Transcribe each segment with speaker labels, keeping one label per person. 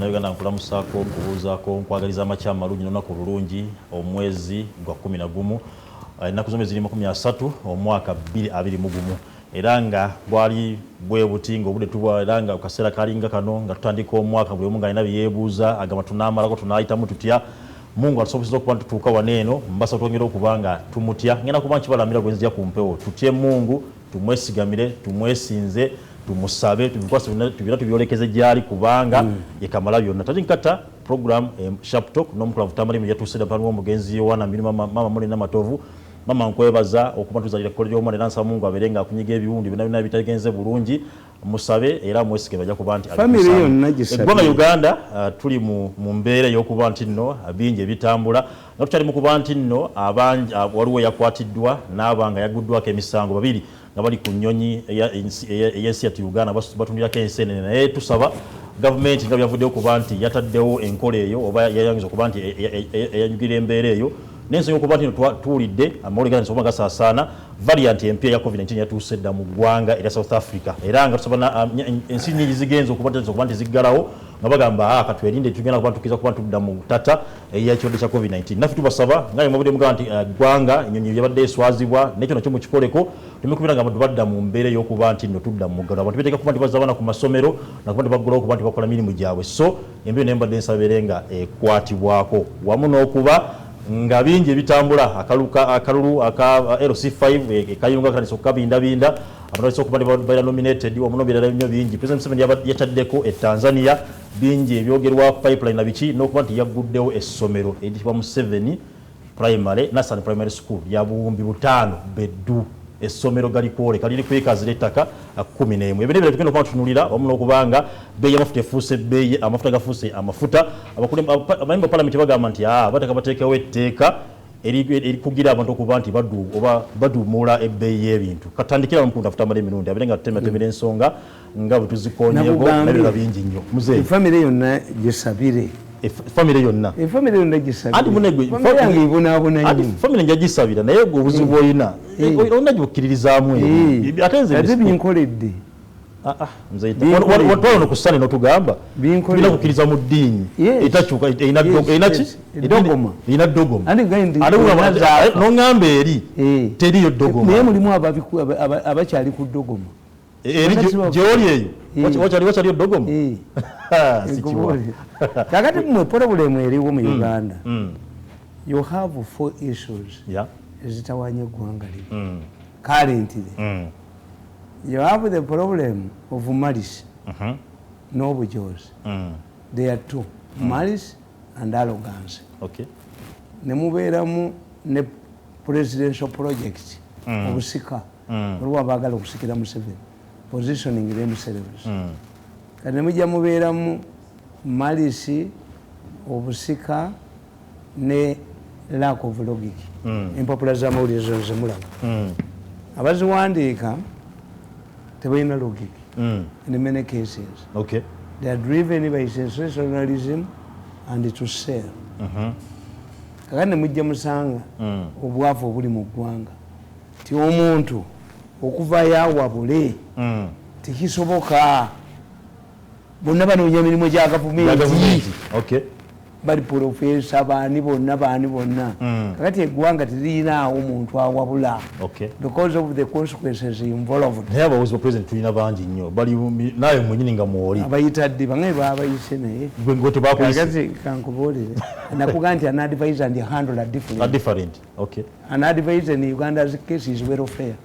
Speaker 1: Uganda nkulamusako nkubuuzako nkwagaliza amakya amalungi n'olunaku olulungi omwezi gwa 11 ennaku zombi ziri 30 omwaka 2021 era nga bwali bwe butinga obudde tubwa era nga kaseera kalinga kano nga tutandika omwaka buli omu nga alina byeyeebuuza agamba tunaamalako tunaayitamu tutya Mungu atusobozesa okuba tutuuka waneeno mbasa twongera okuba nga tumutya ngenda kuba nkibalamira gwe nzija ku mpewo tutye Mungu tumwesigamire tumwesinze tumusabe tubikwase tubira tubyolekeze gyali kubanga yekamala byonna tajinkata program sharp talk n'omukulavu Tamale mu yatusida pano omugenzi Yohana mirima mama muli na matovu mama nkwebaza okuba tuzalira kolejo omwana nansa Mungu aberenga akunyiga ebiwundi bina bitagenze bulungi musabe era mwesige bajja kuba nti
Speaker 2: family yonna gisabye
Speaker 1: Uganda tuli mu mbeere y'okuba nti nno abinje bitambula nga tutali mu kuba nti nno abanje waliwo yakwatiddwa n'abanga yaguddwako emisango babiri nga bali ku nnyonyi eyensi ya Uganda batundira ensenene naye tusaba government nga byavuddeyo kuba nti yataddewo enkola eyo oba yayangiza okuba nti eyanyugira embeera eyo n'ensonga y'okuba nti tuwulidde amawulire gano gasaasaana variant empya ya COVID-19 yatuuse dda mu ggwanga erya South Africa era nga tusaba ensi nnyingi zigenza okuba nti ziggalawo nga bagamba katwerinde tugenda kuba tukiza kuba tudda mu tata ey'ekirwadde kya COVID-19 naffe tubasaba nga mwabudde mugamba nti ggwanga ennyonyi yabadde eswazibwa n'ekyo nakyo mukikoleko tumikubira nga abantu badda mu mbeera y'okuba nti nno tudda mu muggalo abantu beteeka kuba nti bazza abaana ku masomero nakuba nti baggulawo okuba nti bakola mirimu gyabwe so embeera naye mbadde nsabire nga ekwatibwako wamu n'okuba nga bingi ebitambula akalulu aka LC5 ekayunga kanisa okukabindabinda abantu okuba nti nominated omunobera nnyo bingi President Museveni yataddeko Tanzania bingi ebyogerwa ku pipeline na biki n'okuba nti yagguddewo essomero eriyitibwa Museveni Primary National Primary School ya buwumbi 5 beddu essomero galikwole kaliri kwekazira ettaka 11 ebyo nebyo tugenda okutunulira wamu n'okubanga beeyi amafuta efuuse beeyi amafuta gafuuse amafuta abayimba parliament bagamba nti bataka bateekawo etteeka erikugira abantu okuba nti baduumula ebbeeyi y'ebintu katandikira mukunda Tamale Mirundi abere nga tutemetemera ensonga nga bwe tuzikonyeko nabyo bingi nnyo muzeeyi
Speaker 2: family yonna gisabire
Speaker 1: family yonna
Speaker 2: gisabire
Speaker 1: andi munegwe
Speaker 2: family ibunabuna
Speaker 1: andi family njagisabira naye gwe obuzibu oyina onna gyokkiririzaamu
Speaker 2: ate binkoledde
Speaker 1: mzeita watwala nokusane notugamba tulina kukkiriza mu ddiini etakyuka erina ddogoma noŋŋamba eri teriyo ddogoma
Speaker 2: naye mulimu abakyali ku ddogoma
Speaker 1: gyoli eyo wakyaliyo ddogoma
Speaker 2: kakati mwe problemu eriwo mu Uganda you have 4 issues ezitawanya eggwanga lino currently you have the problem of malice n'obujozi there are two malice and arrogance nemubeeramu ne presidential project obusika waliwo abaagala okusikira Museveni positioning themselves kati nemujja mubeeramu malice obusika ne lack of logic empapula z'amawulire zo zemulaba abaziwandiika tebalina logic in many cases they are driven by sensationalism and to sell kakati nemujja musanga obwavu obuli mu ggwanga ti omuntu okuvayo awabule tekisoboka bonna banoonya mirimu gya gavumenti bali profesa baani bonna kakati eggwanga teririnawo omuntu awabula because of the consequences involved
Speaker 1: naye abawozi ba president tulina bangi nnyo bali naye mwenyini nga muwoli
Speaker 2: abayitadde bamwe babayise naye kakati kankubuulire nakuga nti an advisor and a handle are different an advisor in Uganda's case is welfare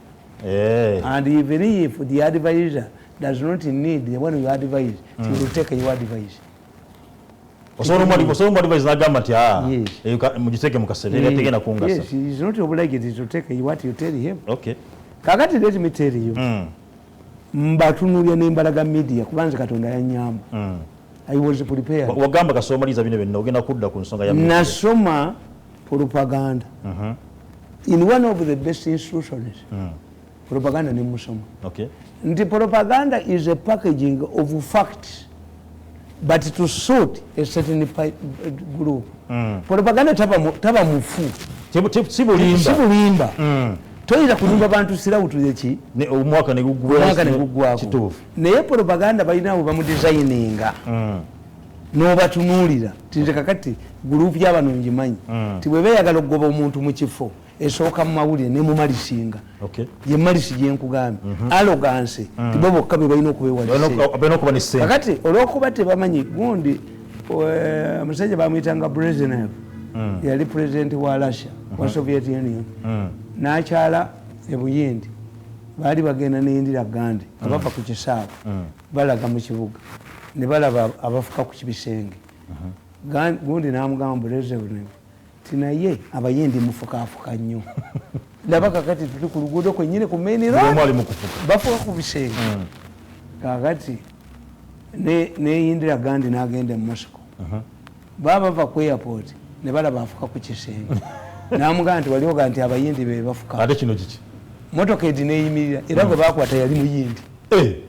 Speaker 2: and even if the advisor does not need the one you advise he will take your advice
Speaker 1: osobola advice nagamba nti mugiteeke mukasebera tegenda kungasa
Speaker 2: yes he is not obliged to take what you tell him kakati let me tell you mbatunulya nembalaga media kubanze Katonda yanyamba I was prepared
Speaker 1: wagamba kasomaliza bino bino ogenda kudda ku nsonga ya
Speaker 2: nasoma propaganda in one of the best institutions propaganda ni musoma nti propaganda is a packaging of facts but to suit a certain group propaganda taba mufu sibulimba toyinza kulimba bantu sirawutuze ki
Speaker 1: omwaka ne guggwako
Speaker 2: naye propaganda balinawo bamudesigninga n'obatunuulira tinze kakati gurupu y'abano ngimanyi ti bwe beeyagala okugoba omuntu mu kifo esooka mu mawulire ne mu malisinga ye malisi gye nkugambye arrogance tibo bokka be balina okubeewalisa kakati olw'okuba tebamanyi gundi omusajja bamuyitanga Brezhnev yali pulezidenti wa Russia wa Soviet Union n'akyala e Buyindi baali bagenda ne Indira Gandhi abava ku kisaawe balaga mu kibuga ne balaba abafuka ku kibisenge gundi n'amugamba Brezhnev ti naye abayindi mufukaafuka nnyo laba kakati tuli ku luguudo kwennyini ku main road bafuka ku bisenge kakati ne Indira Gandhi n'agenda mu Moscow baba bava ku airport ne balaba afuka ku kisenge n'amugamba nti wali oga nti abayindi be bafuka ate kino kiki motoka edi neeyimirira era bwe bakwata yali muyindi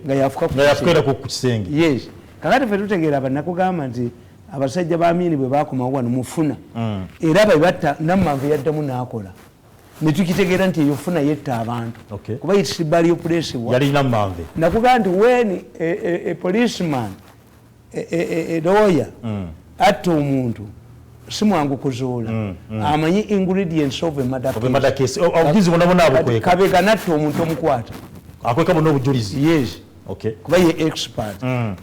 Speaker 2: nga yafuka ku kisenge yes kakati ffe tutegeera bannakugamba nti abasajja ba Amini bwe bakomawo wano mufuna era batta nammanvu yaddamu n'akola ne tukitegeera nti eyo funa yetta abantu kuba yitibali opuleesibwa yali nammanve nakugamba nti when a policeman a lawyer atta omuntu si mwangu kuzuula amanyi ingredients of a murder case obujulizi bonna abukweka kabega natta omuntu omukwata akweka bonna obujulizi yes kuba ye expert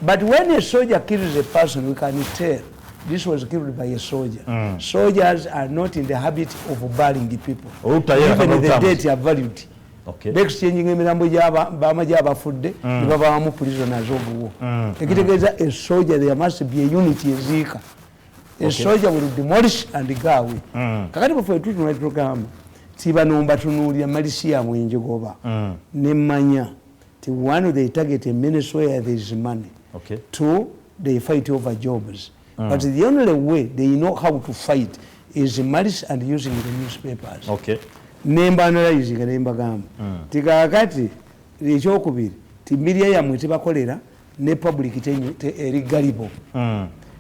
Speaker 2: but when a soldier kills a person we can tell this was killed by a soldier soldiers are not in the habit of burying people even the dead are valued exchanging emirambo bamaje abafudde ne babamu prisoners of war ekitegeeza a soldier there must be a unity eziika a soldier will demolish and go away kakati bwe tutunula tugamba tibanomba tunuulira malisi ya mwenjegoba nemmanya ti one they target a ministry where there is money two they fight over jobs but the only way they know how to fight is malice and using the newspapers nemba analyze nemba gamba tikakati ekyokubiri ti media yamwe tebakolera ne public eri galibo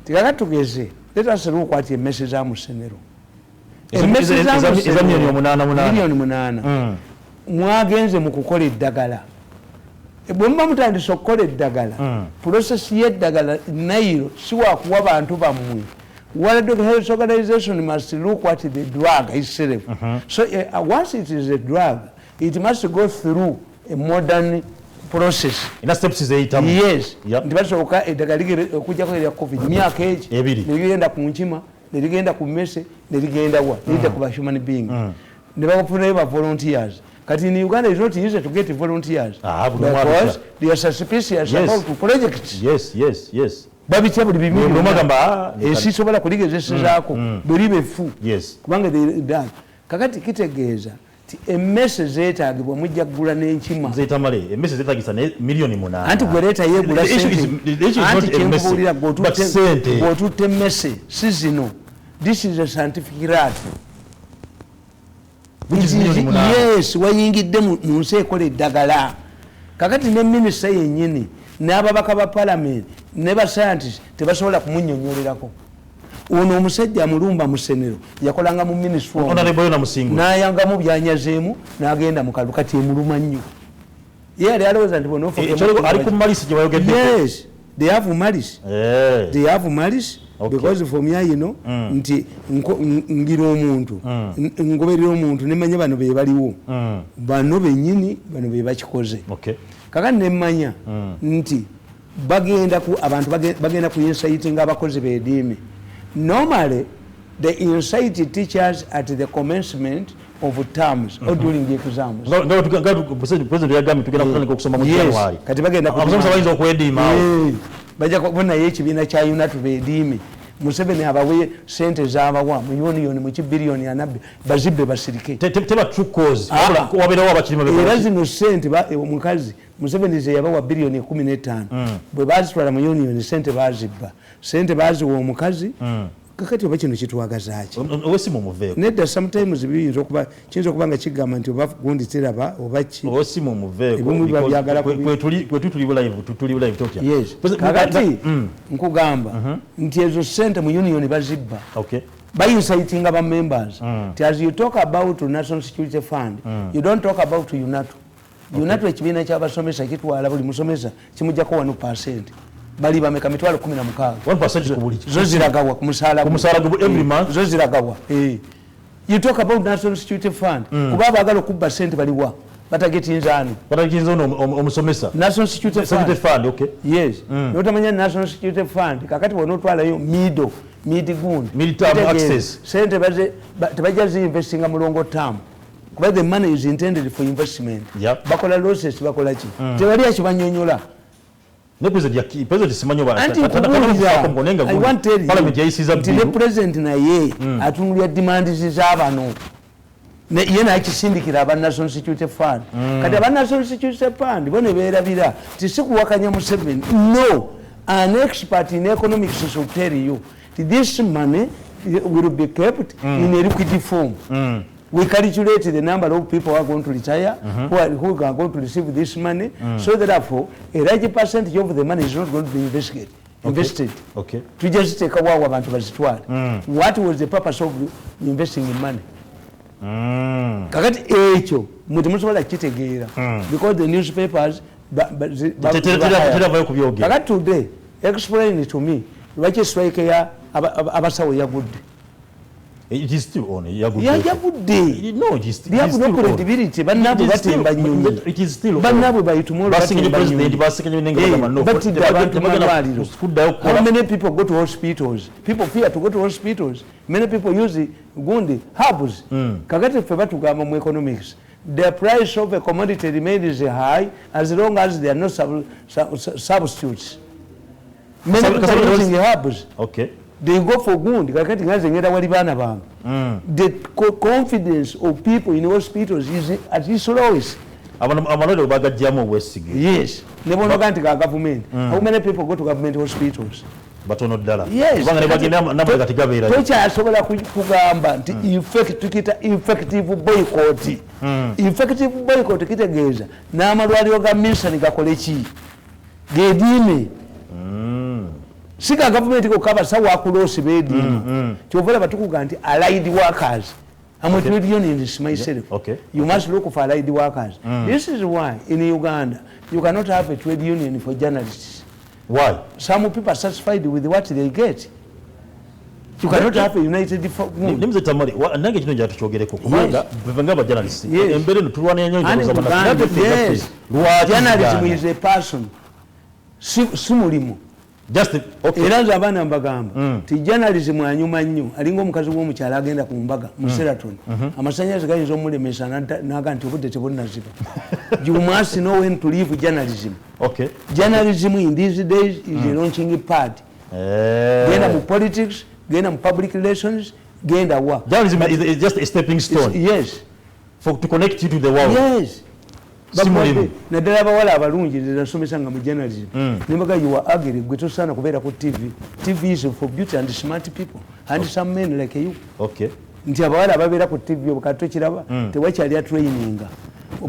Speaker 2: tikakati tugeze let us look at a message amusenero milioni 8 mwagenze mu kukola eddagala bwe muba mutandise okukola eddagala process y'eddagala nairo si wakuwa bantu bammwe World Health Organization must look at the drug itself so once it is a drug it must go through a modern process ina steps zeitamu yes ndibasoka eddagala okujja ko ya covid myaka eji negenda ku nkima negenda ku mese negenda wa negenda ku human being ne bakufuna ba volunteers kati in Uganda is not easy to get volunteers because they are suspicious about projects yes babitia buli bimwe nomagamba esisobola kuligezesezako buli fu kubanga they kakati kitegeeza ti emmese zeetaagibwa mujja kugula n'enkima zeetamale emmese zeetaagisa ne milioni 8 anti gwereta yegula anti kyemubulira gwotutte emmese si zino this is a scientific rat yes wayingidde mu nsi ekola eddagala kakati ne minisita yennyini n'ababaka ba palamenti ne ba scientist tebasobola kumunnyonnyolerako ono omusajja amulumba mu senero yakolanga mu ministry n'ayangamu byanyazeemu n'agenda mu kalu kati emuluma nnyo ye yali alowooza nti
Speaker 1: ali ku malisi gye bayogedde
Speaker 2: yes they have malice because for me you know nti ngira omuntu ngoberera omuntu nemanya bano be baliwo bano bennyini bano be bakikoze kakati nemmanya nti bagenda ku abantu bagenda ku insight nga abakozi beediimi normally they incite teachers at the commencement of terms or during the exams president yagambye tugenda kutandika okusoma mu January kati bagenda kubayinza okwediima bajja kubona ekibiina kya UNAT beediimi Museveni abawe sente z'abawa miliyoni mu kibiliyoni anabbi bazibbe basirike teba true cause wabeerawo abakirima era zino sente omukazi Museveni ze yabawa biliyoni 15 bwe bazitwala mu union sente bazibba sente baziwa omukazi kakati oba kino kitwagazaaki
Speaker 1: owesimu muveeko
Speaker 2: nedda sometimes kiyinza okuba nga kigamba nti oba gundi teraba oba ki
Speaker 1: owesimu muveeko kwe tutuli live totya
Speaker 2: kakati nkugamba nti ezo sente mu union bazibba bayincitinga ba members as you talk about National Security Fund you don't talk about UNATO UNATO ekibiina ky'abasomesa kitwala buli musomesa kimujjako 1% bali bameka mitwalo 16
Speaker 1: 1% ku buli
Speaker 2: zo ziragawa ku musaala
Speaker 1: every month
Speaker 2: zo ziragawa you talk about national security fund kuba abagala okubba sente baliwa batagetinzaani
Speaker 1: omusomesa
Speaker 2: national security
Speaker 1: fund okay
Speaker 2: yes notamanya national security fund kakati wonotwalayo mid-term
Speaker 1: access
Speaker 2: sente tebajja zi-investinga mulongo term kuba the money is intended for investment bakola losses bakola ki tewali akibanyonyola
Speaker 1: president simanyo
Speaker 2: nti ne president naye atunulya demandis z'abano ye nakisindikira aba national security fund kati aba national security fund bo ne beerabira tisikuwakanya Museveni no an expert in economics should tell you this money will be kept in a liquid form. We calculate the number of people who are going to retire, who are going to receive this money, so therefore a large percentage of the money is not going to be invested.
Speaker 1: Okay.
Speaker 2: To just take a wow about what was the purpose of investing in money? Kakati echo mutimusobola kitegeera because the newspapers kakati today explain to me lwaki strike ya abasawo yagudde.
Speaker 1: It is still on.
Speaker 2: Yagudde.
Speaker 1: No, it is still.
Speaker 2: They have no credibility. Bannabu batemba nyonyi.
Speaker 1: It is still on.
Speaker 2: Bannabu bayitumula batemba nyonyi. How many people go to hospitals? People fear to go to hospitals. Many people use gundi herbs. Kakati ffe batugamba mu economics. The price of a commodity remains high as long as there are no substitutes. Many people are using herbs.
Speaker 1: Okay.
Speaker 2: They go for good. Kakati ngaze ngenda wali bana bange. The confidence of people in hospitals is at its lowest.
Speaker 1: Amalode bagajjamu obwesige.
Speaker 2: Yes. Nebono kanti ka government. How many people go to government hospitals?
Speaker 1: Batono ddala.
Speaker 2: Yes.
Speaker 1: Kubanga ne bagenda namwe kati gabeera.
Speaker 2: Tokyasobola kugamba nti tukita effective boycott. Effective boycott kitegeeza n'amalwaliro ga minisani gakole ki? Gedime. Sika government ko kabasawo akuloosi beediima kyovula batukuga nti allied workers. I'm a trade unionist myself.
Speaker 1: Okay.
Speaker 2: You must look for allied workers. This is why in Uganda you cannot have a trade union for journalists.
Speaker 1: Why?
Speaker 2: Some people are satisfied with what they get. You cannot have a united front.
Speaker 1: Nimze Tamale nange kino kyatuchogereko kubanga bwe nga journalists embere tulwana nnyo
Speaker 2: journalism is a person si mulimu.
Speaker 1: Just okay.
Speaker 2: Era nze abaana mbagamba ti journalism anyuma nnyo alinga omukazi w'omukyala agenda ku mbaga mu Sheraton amasannyalaze gayinza omulemesa naga nti obudde tebunnaziba. You must know when to leave journalism.
Speaker 1: Okay.
Speaker 2: Journalism in these days is a launching pad. Genda mu politics, genda mu public relations, genda wa.
Speaker 1: Journalism is just a stepping stone.
Speaker 2: Yes.
Speaker 1: To connect you to the world.
Speaker 2: Yes. Naddala abawala abalungi nasomesa nga mu journalism nembaga you are ugly gwe tosaana kubeera ku TV is for beauty and smart people and some men like you.
Speaker 1: Okay.
Speaker 2: Nti abawala ababeera ku TV obukati tokiraba tewakyali a training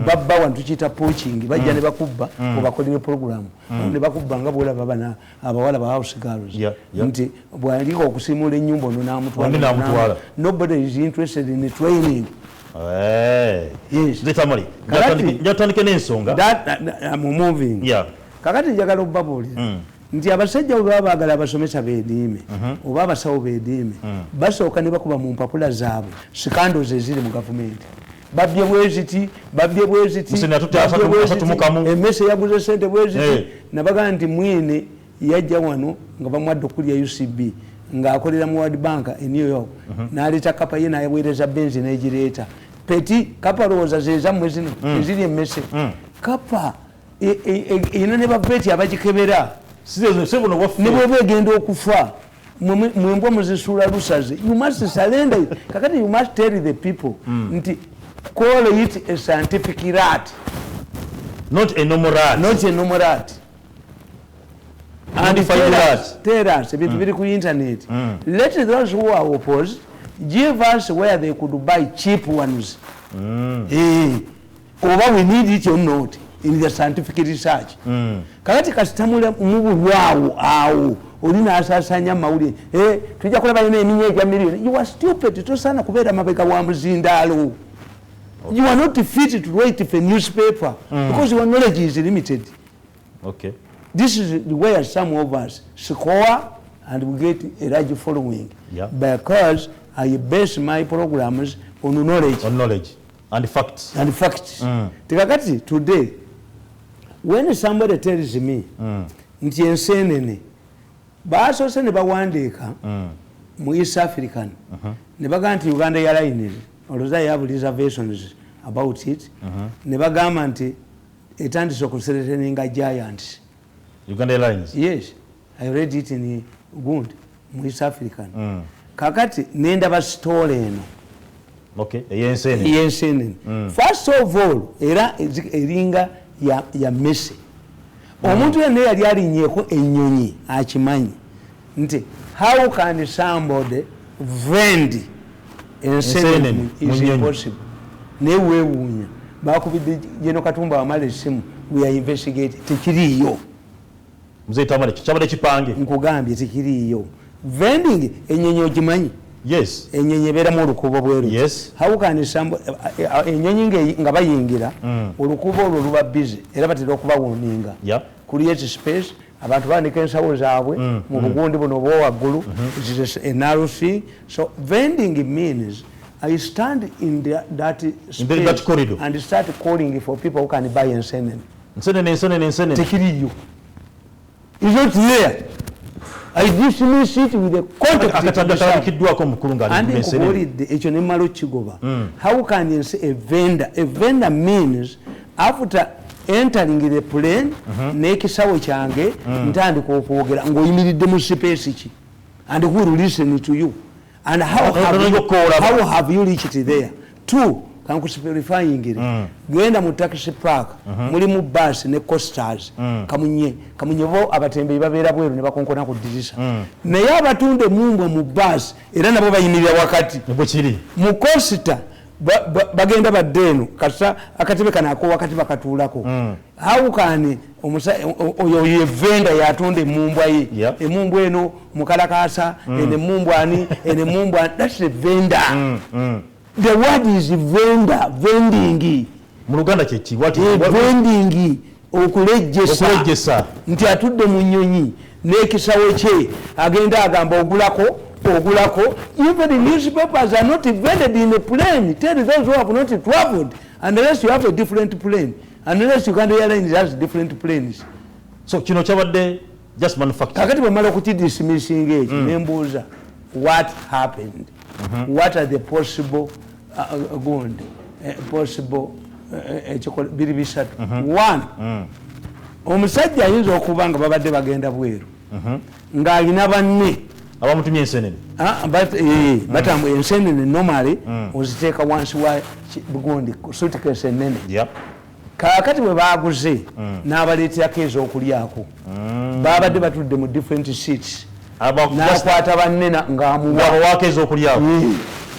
Speaker 2: babba wantu tukiyita poaching bajja ne bakubba obakolere program ne bakubba nga bwolaba bana abawala ba house girls nti bwalika okusimula ennyumba ono n'amutwala. Nobody is interested in the training.
Speaker 1: Yes. Tamale. Njatandike n'ensonga.
Speaker 2: I'm moving.
Speaker 1: Yeah.
Speaker 2: Kakati njagala okubabuulira nti abasajja bwe baba baagala abasomesa beediime oba abasawo beediime basooka ne bakuba mu mpapula zaabwe sikandozi eziri mu gavumenti. Babbye bweziti emmese yaguze sente bweziti nabagaa nti mwine yajja wano nga bamwadde okulya UCB ng'akolera mu World Bank e New York n'aleeta kapa ye n'aweereza benzi n'egireeta peti kapa lowooza zezammwe zino eziri emmese kapa eno ne baveti abagikebera ne bweba egenda okufa mwembwa muzisuula lusaze. You must surrender. Kakati you must tell the people nti call it a scientific rat,
Speaker 1: not a normal rat.
Speaker 2: Not a normal rat. And tell us ebintu biri ku internet. Let those who are opposed give us where they could buy cheap ones. Oba we need it or not in the scientific research. Kakati kasitamula mu bulwawo awo olina asasanya mawulire tujja kulaba ina eminya egya miliyoni. You are stupid. Tosaana kubeera mabega wa muzindaalo. You are not fit to write a newspaper because your knowledge is limited.
Speaker 1: Okay.
Speaker 2: This is where some of us score and we get a large following.
Speaker 1: Yeah.
Speaker 2: Because I base my programs on knowledge.
Speaker 1: On knowledge and facts.
Speaker 2: And facts. Tikakati today, when somebody tells me, nti ensenene, baasose ne bawandiika mu East African, ne bagamba nti Uganda Airlines, although I have reservations about it, ne bagamba nti etandise okusereteninga giants.
Speaker 1: Uganda Airlines?
Speaker 2: Yes, I read it in Uganda, mu East African. Kakati nendaba store eno.
Speaker 1: Okay, yensenene.
Speaker 2: First of all, era eringa ya messe. Omuntu yenna yali alinnyeko ennyonyi akimanyi nti how can somebody vend ensenene is impossible. Neweewuunya bakubidde General Katumba wamala essimu we are investigating tekiriiyo.
Speaker 1: Mzee Tamale kyabadde kipange.
Speaker 2: Nkugambye tekiriiyo. Vending ennyonyi ogimanyi?
Speaker 1: Yes.
Speaker 2: Ennyonyi ebeeramu olukubo bweru.
Speaker 1: Yes.
Speaker 2: How can somebody ennyonyi nga bayingira olukubo olwo luba busy era batera okubawuninga.
Speaker 1: Yeah.
Speaker 2: Create space abantu bandika ensawo zaabwe mu bugundi buno bwo waggulu. It is a narrow thing. So vending means I stand in that space
Speaker 1: in that corridor
Speaker 2: and start calling for people who can buy ensenene.
Speaker 1: Ensenene.
Speaker 2: Tekiriiyo. It's not there. I dismiss it with the context of the and how can you say a vendor? A vendor means after entering the plane, nekisawo kyange ntandika okwogera ng'oyimiridde mu space ki and who will listen to you and how have you reached there? Two, kankusipirifying genda mu taxi park mulimu bus ne coasters kamunye bo abatembeyi babeera bweru ne bakonkona ku dirisa naye abatunde mumbwa mu bus era nabo bayimirira wakati mu coaster bagenda baddeeno kasa akatebe kanako wakati bakatuulako how can oyo yevenda yatonde mumbwa ye emumbwa eno mukalakasa ene mumbwa ani ene mumbwa that's a vendor. The word is vendor, vending.
Speaker 1: Muluganda kyechi what
Speaker 2: vending okulejjesa nti atudde mu nnyonyi n'ekisawo kye agenda agamba ogulako. Even the newspapers are not vended in a plane. Tell those who have not traveled unless you have a different plane, unless Uganda Airlines has different planes.
Speaker 1: So kino kyabadde just manufacturing.
Speaker 2: Kakati bwemala okukidismissing ekyo nembuuza what happened. What are the possible biri bisatu? One, omusajja ayinza okuba nga babadde bagenda bweru ng'alina banne
Speaker 1: abamutumye ensenene
Speaker 2: batamu ensenene normally oziteeka wansi wa bugundi suitcase ennene. Kaakati bwe baaguze n'abaleeterako ez'okulyako babadde batudde mu different seats n'akwata banne ng'amuwa
Speaker 1: ez'okulyako.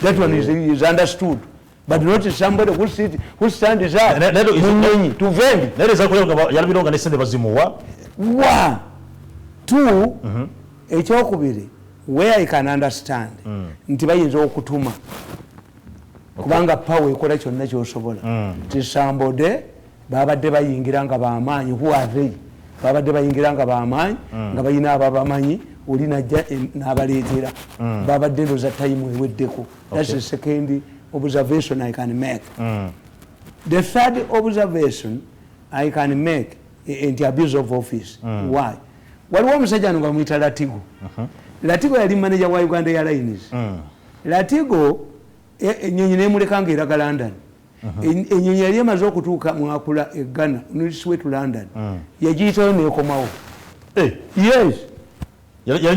Speaker 2: That one is understood. But not somebody who stands up to vend. One. Two, ekyokubiri where I can understand nti bayinza okutuma kubanga power ekola kyonna ky'osobola nti somebody babadde bayingira nga bamaanyi who are they babadde bayingira nga bamaanyi nga balina ababamanyi oli najja n'abaleetera babadde ndoza time eweddeko. That's the second observation I can make. The third observation I can make nti abuse of office. Why? Waliwo omusajja ano nga bamuyita Latigo. Latigo yali manager wa Uganda Airlines. Latigo ennyonyi n'emuleka ng'eraga London. Ennyonyi yali emaze okutuuka mwakula e Ghana n'esuwe to London. Yagiyitayo n'ekomawo. Yes.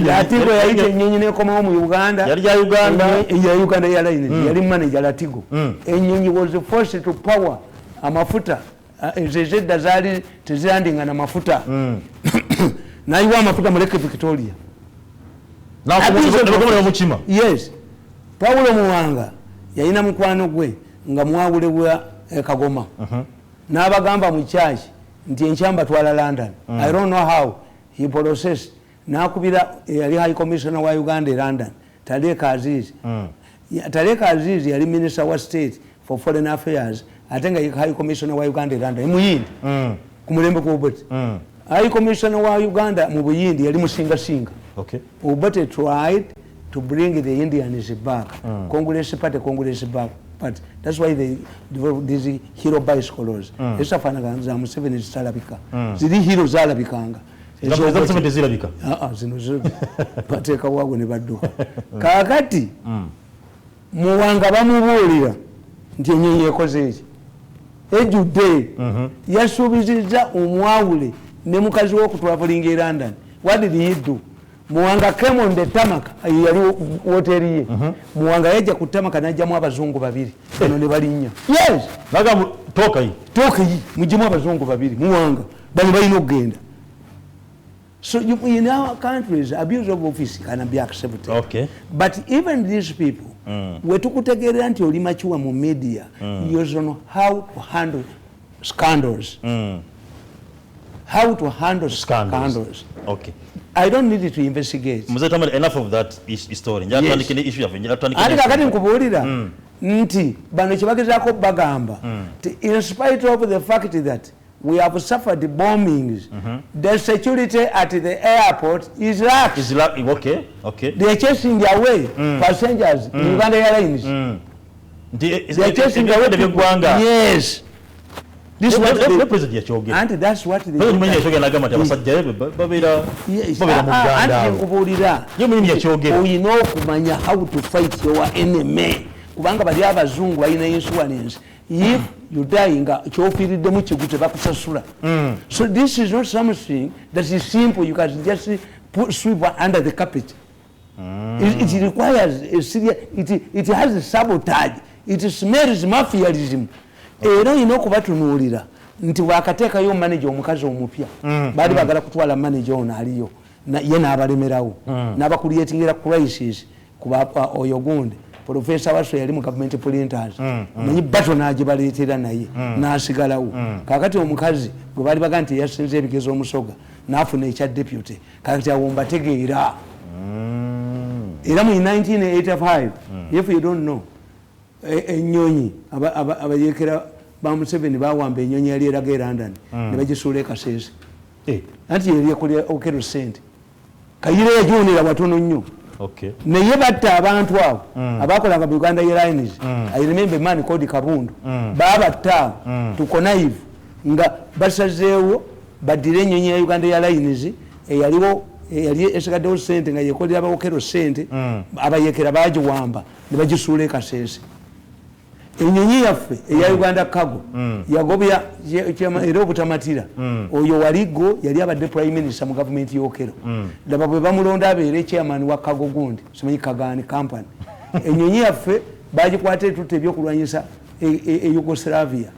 Speaker 2: Latigo yayita ennyonyi n'ekomawo mu Uganda.
Speaker 1: Yali ya Uganda.
Speaker 2: Ya Uganda Airlines. Yali manager Latigo. Ennyonyi was forced to power amafuta. Ezedda zaali tezilandinga na mafuta. Nayiwa amafuta mu Lake Victoria. Yes. Paulo Muwanga yalina mukwano gwe nga mwawule bwa Kagoma. N'abagamba mu church nti enkyamba twala London. I don't know how he processed. N'akubira yali High Commissioner wa Uganda e London. Taleka Aziz. Taleka Aziz yali Minister wa State for Foreign Affairs. Atenga High Commissioner wa Uganda e London. Muyindi. Ku mulembe gw'obweti. High Commissioner wa Uganda mu Buyindi yali musinga.
Speaker 1: Okay.
Speaker 2: Obote tried to bring the Indians back. Congress party back. But that's why they developed these hero bicycles. Esa fanaga za Museveni zitalabika. Zili hero zalabikanga.
Speaker 1: Museveni zilabika.
Speaker 2: Zino bateka wago ne badduka. Kakati muwanga bamubuulira nti ennyonyi ekoze eki. Ejjudde yasuubizizza omwawule ne mukazi w'okutwavulinga e London. What did he do? Muwanga came on the tarmac, yali hoteli ye. Muwanga yajja ku tarmac n'ajjamu abazungu babiri. Eno ne balinnya. Yes.
Speaker 1: Naga toka yi.
Speaker 2: Toka yi mujimu abazungu babiri. Muwanga bali balina okugenda. So in our countries, abuse of office can be accepted.
Speaker 1: Okay.
Speaker 2: But even these people, we tukutegeera nti oli machiwa mu media, you also know how to handle scandals. How to handle scandals.
Speaker 1: Okay.
Speaker 2: I don't need to investigate.
Speaker 1: Mzee Tamale, enough of that story. Njala tuandike issue yafe.
Speaker 2: Ati kakati nkubuulira nti bano kye bagezaako bagamba in spite of the fact that we have suffered bombings, the security at the airport is lax.
Speaker 1: Okay.
Speaker 2: They are chasing away passengers in Uganda Airlines. They are chasing away people. Yes. This is what the
Speaker 1: president yachogera.
Speaker 2: And that's what they do.
Speaker 1: Mwenye yachogera nagamba ati abasajja babira muganda.
Speaker 2: Anti kubuulira.
Speaker 1: Ye mwenye yachogera.
Speaker 2: We know kumanya how to fight your enemy. Kubanga bali abazungu balina insurance. If you die nga kyofiiridde mu kigute bakusasula. So this is not something that is simple. You can just sweep under the carpet. It requires a serious. It has a sabotage. It smells mafiaism. Era ino kubatunuulira nti wakateekayo manager omukazi omupya bali bagala kutwala manager ono aliyo ye n'abalemerawo n'abakuliyetingira crisis kuba oyogunde Professor Waso yali mu government printers manyi bato n'agibaleetera naye n'asigalawo kakati omukazi gwe bali baga nti yasinze ebigezo omusoga n'afuna ekya deputy kakati awo mbategeera era mu 1985 if you don't know ennyonyi abayekera ba Museveni bawamba ennyonyi yali eraga e London ne bagisuula ekaseese anti yali ekulya okero sente Kayire yajonera watono nnyo naye batta abantu abo abakolanga mu Uganda Airlines. I remember man called Kabundu babatta to connive nga basazeewo badire ennyonyi ya Uganda Airlines yali esigaddewo sente nga yekolera abawokero sente abayekera bagiwamba ne bagisuula ekaseese. Ennyonyi yaffe eya Uganda Cargo yagobya era obutamatira oyo waligo yali abadde prime minister mu government y'Okero laba bwe bamulonda abeere chairman wa Cargo gundi simanyi Kagani company. Ennyonyi yaffe bagikwata etutte ebyokulwanyisa Yugoslavia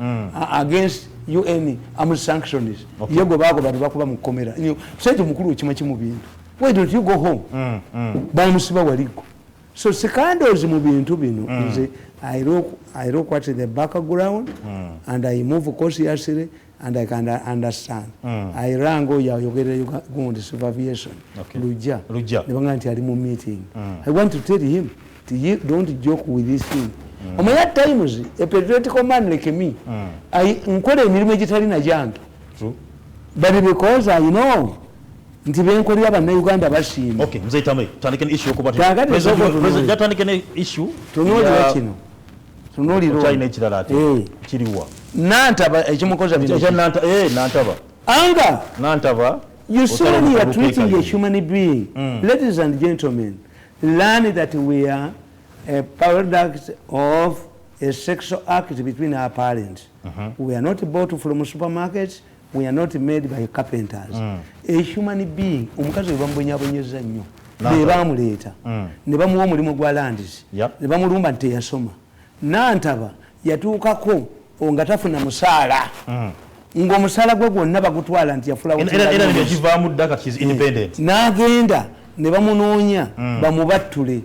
Speaker 2: against UN armed sanctions. Yego bago bali bakuba mu komera sente mukulu ekima kimu bintu. Why don't you go home? Bamusiba waligo. So scandals mu bintu bino nze I look at the background and I move cautiously and I can understand. I rang Yogere Gundi supervision. Luja. Nebanga nti ali mu meeting. I want to tell him, don't joke with this thing. At times, a patriotic man like me, I nkwere emirimu egitali na jange.
Speaker 1: True.
Speaker 2: But because I know nti benkolera bannayuganda basiima.
Speaker 1: Okay, Mzee Tamale, tandike issue okubati. President tandike issue.
Speaker 2: Tunuulira kino. Tunuulira
Speaker 1: China ekirala ate kiriwa.
Speaker 2: Nantaba ekimukoza bino.
Speaker 1: Nantaba.
Speaker 2: Anga.
Speaker 1: Nantaba.
Speaker 2: You see when you are treating a human being, ladies and gentlemen, learn that we are a product of a sexual act between our parents. We are not bought from supermarkets. We are not made by carpenters. A human being, omukazi we bamubonyabonyeza nnyo. Ne bamuleeta. Ne bamuwa omulimu gwa landis. Ne bamulumba nti teyasoma. Nantaba yatuukako nga tafuna musaala. Ng'omusaala gwe gwonna bagutwala nti yafulawo.
Speaker 1: Era nekivaamu dda kati is independent.
Speaker 2: N'agenda ne bamunoonya bamubattule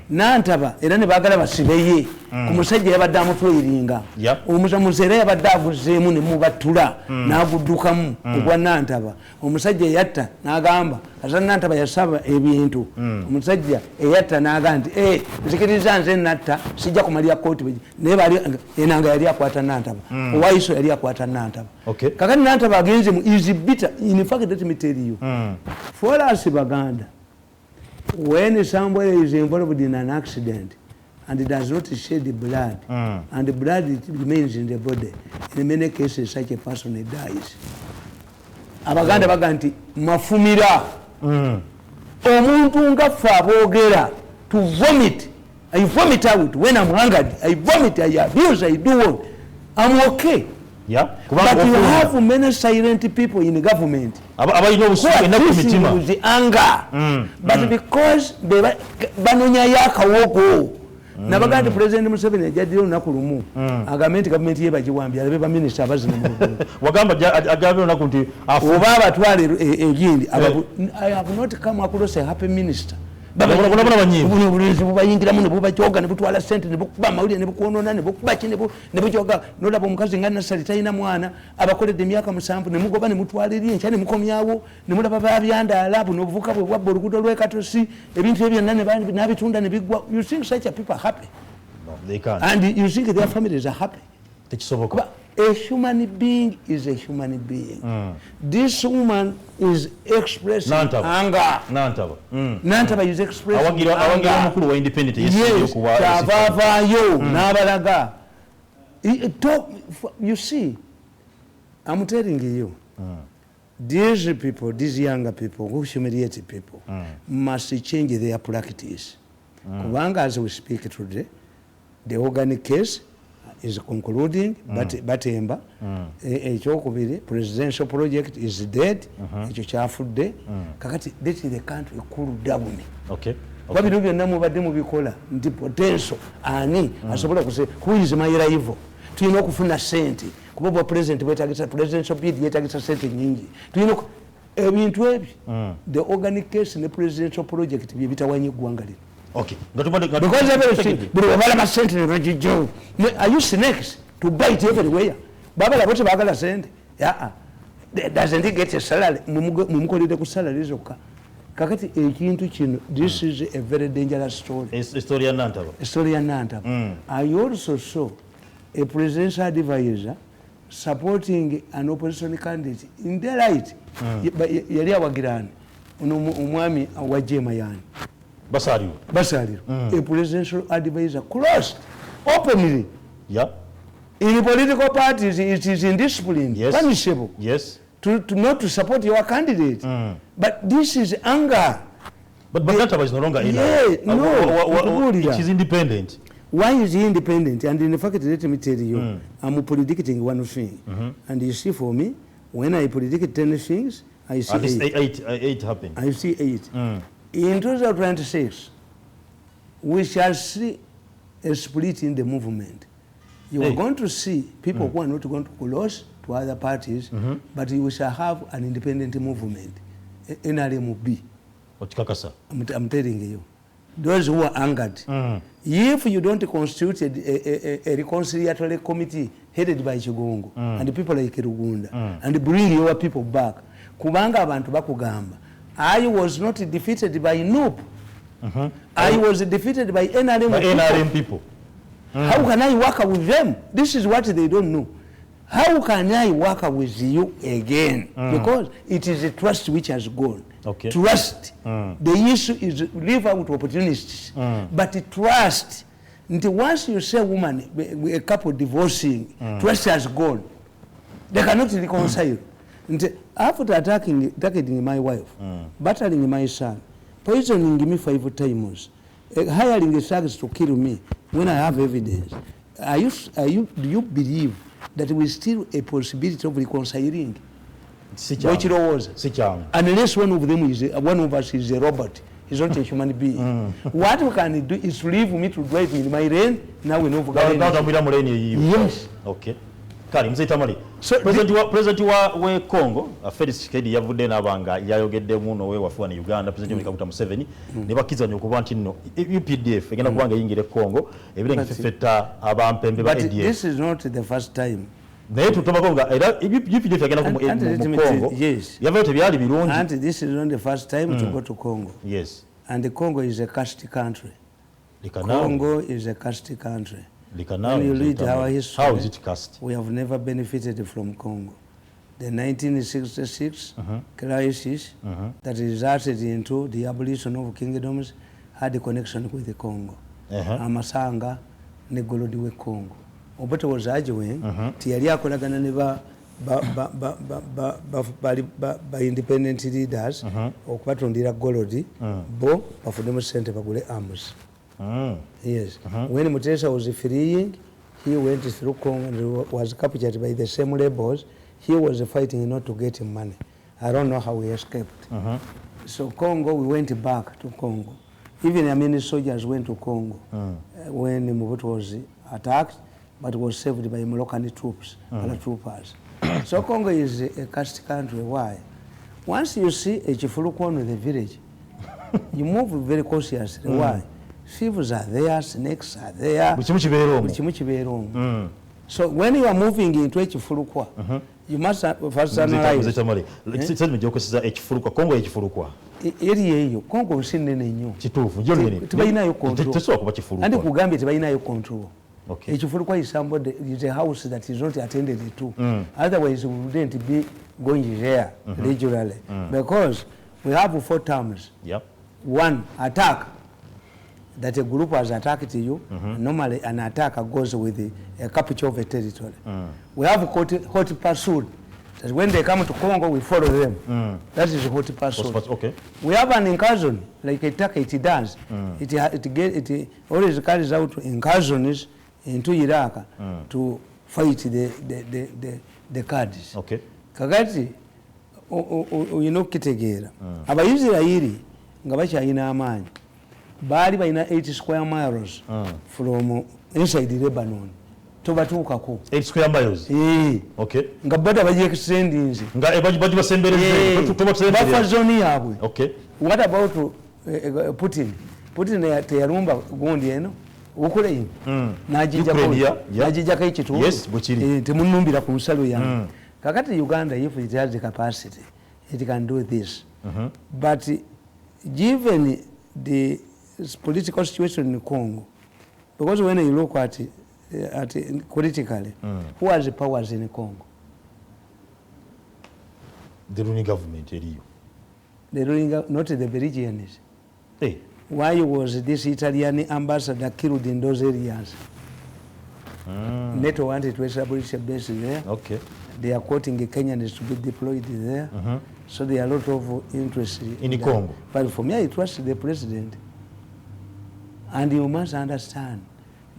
Speaker 2: Nantaba era ne baagala basibeye ku musajja yabadde amutweyiringa omusamuzi era yabadde aguzeemu ne mubattula n'aguddukamu ogwa Nantaba omusajja eyatta n'agamba asa Nantaba yasaba ebintu omusajja eyatta n'agamba nti nzikiriza nze natta sijja kumalira kooti naye enanga yali akwata Nantaba owaiso yali akwata Nantaba kakati Nantaba agenze mu is bitter in fact let me tell you for us Baganda when somebody is involved in an accident and it does not shed blood and the blood remains in the body, in many cases such a person dies. Abaganda baga nti mafumira omuntu nga ffe aboogera to vomit. I vomit out when I'm hungry. I vomit, I abuse, I do what? I'm okay.
Speaker 1: Yeah.
Speaker 2: But you have many silent people in government who are facing with the anger. But because banonya yakawogo nabaga nti President Museveni ajaddeyo olunaku lumu agamba nti gavumenti ye bagiwambye alabe baminisita abazina mu
Speaker 1: wagamba agambye olunaku nti
Speaker 2: oba abatwale egindi I have not come across a happy minister. Obulenzi bubayingiramu ne bubajoga ne butwala ssente ne bukuba amawulire ne bukwonona ne bukuba ki ne bujoga nolaba omukazi nga Nassali talina mwana abakoledde emyaka 7 ne mugoba ne mutwala eri enkya ne mukomyawo ne mulaba babyandaala buno obuvuka bwe bwabba oluguudo lw'ekatosi ebintu ebyo byonna n'abitunda ne biggwa. You think such a people are happy?
Speaker 1: No, they can't.
Speaker 2: And you think their families are happy?
Speaker 1: Tekisoboka.
Speaker 2: A human being is a human being. This woman is expressing anger. Nantaba is expressing anger. Yes, Chavavayo, Nabalaga. You see, I'm telling you, these people, these younger people, who humiliate people, must change their practice. Kubanga, as we speak today, the organic case is concluding, Batemba, ekyokubiri presidential project is dead, ekyo kyafudde, kakati let the country cool down. Wabino byonna mubadde mubikola nti potential ani asobola kuse who is my rival. Tulina okufuna ssente kuba bwa president bwetagisa presidential bid yetagisa ssente nyingi. Tulina ebintu ebyo the organic case ne presidential project bye bitawanye eggwanga lino.
Speaker 1: Okay.
Speaker 2: Because everything, are you snakes to bite everywhere? Baba, what's Bagala send? Yeah. Doesn't he get a salary? Mumukolide ku salary zokka. Kakati ekintu kino, this is a very dangerous story.
Speaker 1: Story ya Nantaba.
Speaker 2: Story ya Nantaba. I also saw a presidential advisor supporting an opposition candidate in the right. Yali awagirani. Omwami awajema yani. Basari. A presidential advisor closed openly.
Speaker 1: Yeah.
Speaker 2: In political parties, it is indiscipline, punishable.
Speaker 1: Yes.
Speaker 2: To not to support your candidate. But this is anger.
Speaker 1: But Nantaba is no longer in. It is independent.
Speaker 2: Why is he independent? And in fact, let me tell you, I'm predicting one thing. And you see, for me, when I predict 10 things, I see
Speaker 1: at least 8 happen.
Speaker 2: I see 8. In 2026, we shall see a split in the movement. You are going to see people who are not going to close to other parties, but you shall have an independent movement. NRMB. I'm telling you. Those who are angered. If you don't constitute a reconciliatory committee headed by Chigongo and people like Uganda and bring your people back, kubanga abantu bakugamba, I was not defeated by NUP. I was defeated by NRM people. How can I work with them? This is what they don't know. How can I work with you again? Because it is a trust which has gone. Trust. The issue is leave out opportunities. But trust. Once you say woman, a couple divorcing, trust has gone. They cannot reconcile. After attacking my wife, battering my son, poisoning me 5 times, hiring a thugs to kill me when I have evidence, do you believe that there is still a possibility of reconciling? Unless one of us is a robot, he's not a human being. What we can do is leave me to drive in my lane. Now we know.
Speaker 1: Yes. Okay. kali mzee Tamale president wa Congo Felix Tshisekedi yavudde nabanga yayogedde muno we wafuwa ne Uganda president Kaguta Museveni ne bakizanya okuba nti nno UPDF egenda kubanga yingire Congo ebirenge fefeta abampembe ba ADF.
Speaker 2: But this is not the first time.
Speaker 1: Naye tutobako nga era UPDF egenda ku Congo.
Speaker 2: Yes.
Speaker 1: Yavayo tebyali birungi.
Speaker 2: And this is not the first time to go to Congo.
Speaker 1: Yes.
Speaker 2: And the Congo is a caste country.
Speaker 1: Likanawe.
Speaker 2: Congo is a caste country.
Speaker 1: Likanawe.
Speaker 2: When you read our history,
Speaker 1: how is it caste?
Speaker 2: We have never benefited from Congo. The 1966 crisis that resulted into the abolition of kingdoms had a connection with the Congo. Amasanga ne Golodi we Congo. Obote was ajiwe tiyali akolagana ne ba independent leaders okubatondera Golodi bo bafudemu sente bagule arms. Yes. When Mutesa was freeing, he went through Congo and was captured by the same rebels. He was fighting not to get money. I don't know how he escaped. So Congo, we went back to Congo. Even many soldiers went to Congo when Mobutu was attacked, but was saved by Moroccan troops, paratroopers. So Congo is a caste country. Why? Once you see a Chifurukwan in the village, you move very cautiously. Why? Thieves are there, snakes are there. So when you are moving into a Chifurukwa, you must first analyze. Congo is in the control. Okay. Chifurukwa is somebody, is a house that is not attended to. Otherwise, we wouldn't be going there regularly. Because we have 4 terms.
Speaker 1: Yep. 1,
Speaker 2: attack. That a group has attacked you. Normally, an attack goes with a capture of a territory. We have hot pursuit. That when they come to Congo, we follow them. That is hot pursuit.
Speaker 1: Okay.
Speaker 2: We have an incursion, like attack it does. It always carries out incursions into Iraq to fight the Kurds.
Speaker 1: Okay.
Speaker 2: Kakati, kitegera. Abayisirayiri nga bakyalina amaanyi. Bali bayina 80 square miles from inside Lebanon. Tobatuukako
Speaker 1: 8 square miles. Okay.
Speaker 2: Nga bada baje extending.
Speaker 1: Nga baji basembereze
Speaker 2: bafa zone yabwe.
Speaker 1: Okay.
Speaker 2: What about Putin? Putin teyalumba gundi eno ukule ino. Najija kai kitu.
Speaker 1: Yes, buchiri.
Speaker 2: Temunumbira ku nsalo yange. Kakati Uganda, if it has the capacity, it can do this. But given the political situation in Congo, because when you look at politically, who has the powers in Congo?
Speaker 1: The ruling government,
Speaker 2: the ruling, not the Belgians.
Speaker 1: Hey.
Speaker 2: Why was this Italian ambassador killed in those areas? NATO wanted to establish a base there.
Speaker 1: Okay.
Speaker 2: They are quoting the Kenyans to be deployed there. So there are a lot of interest
Speaker 1: in Congo.
Speaker 2: But for me, I trust the president. And you must understand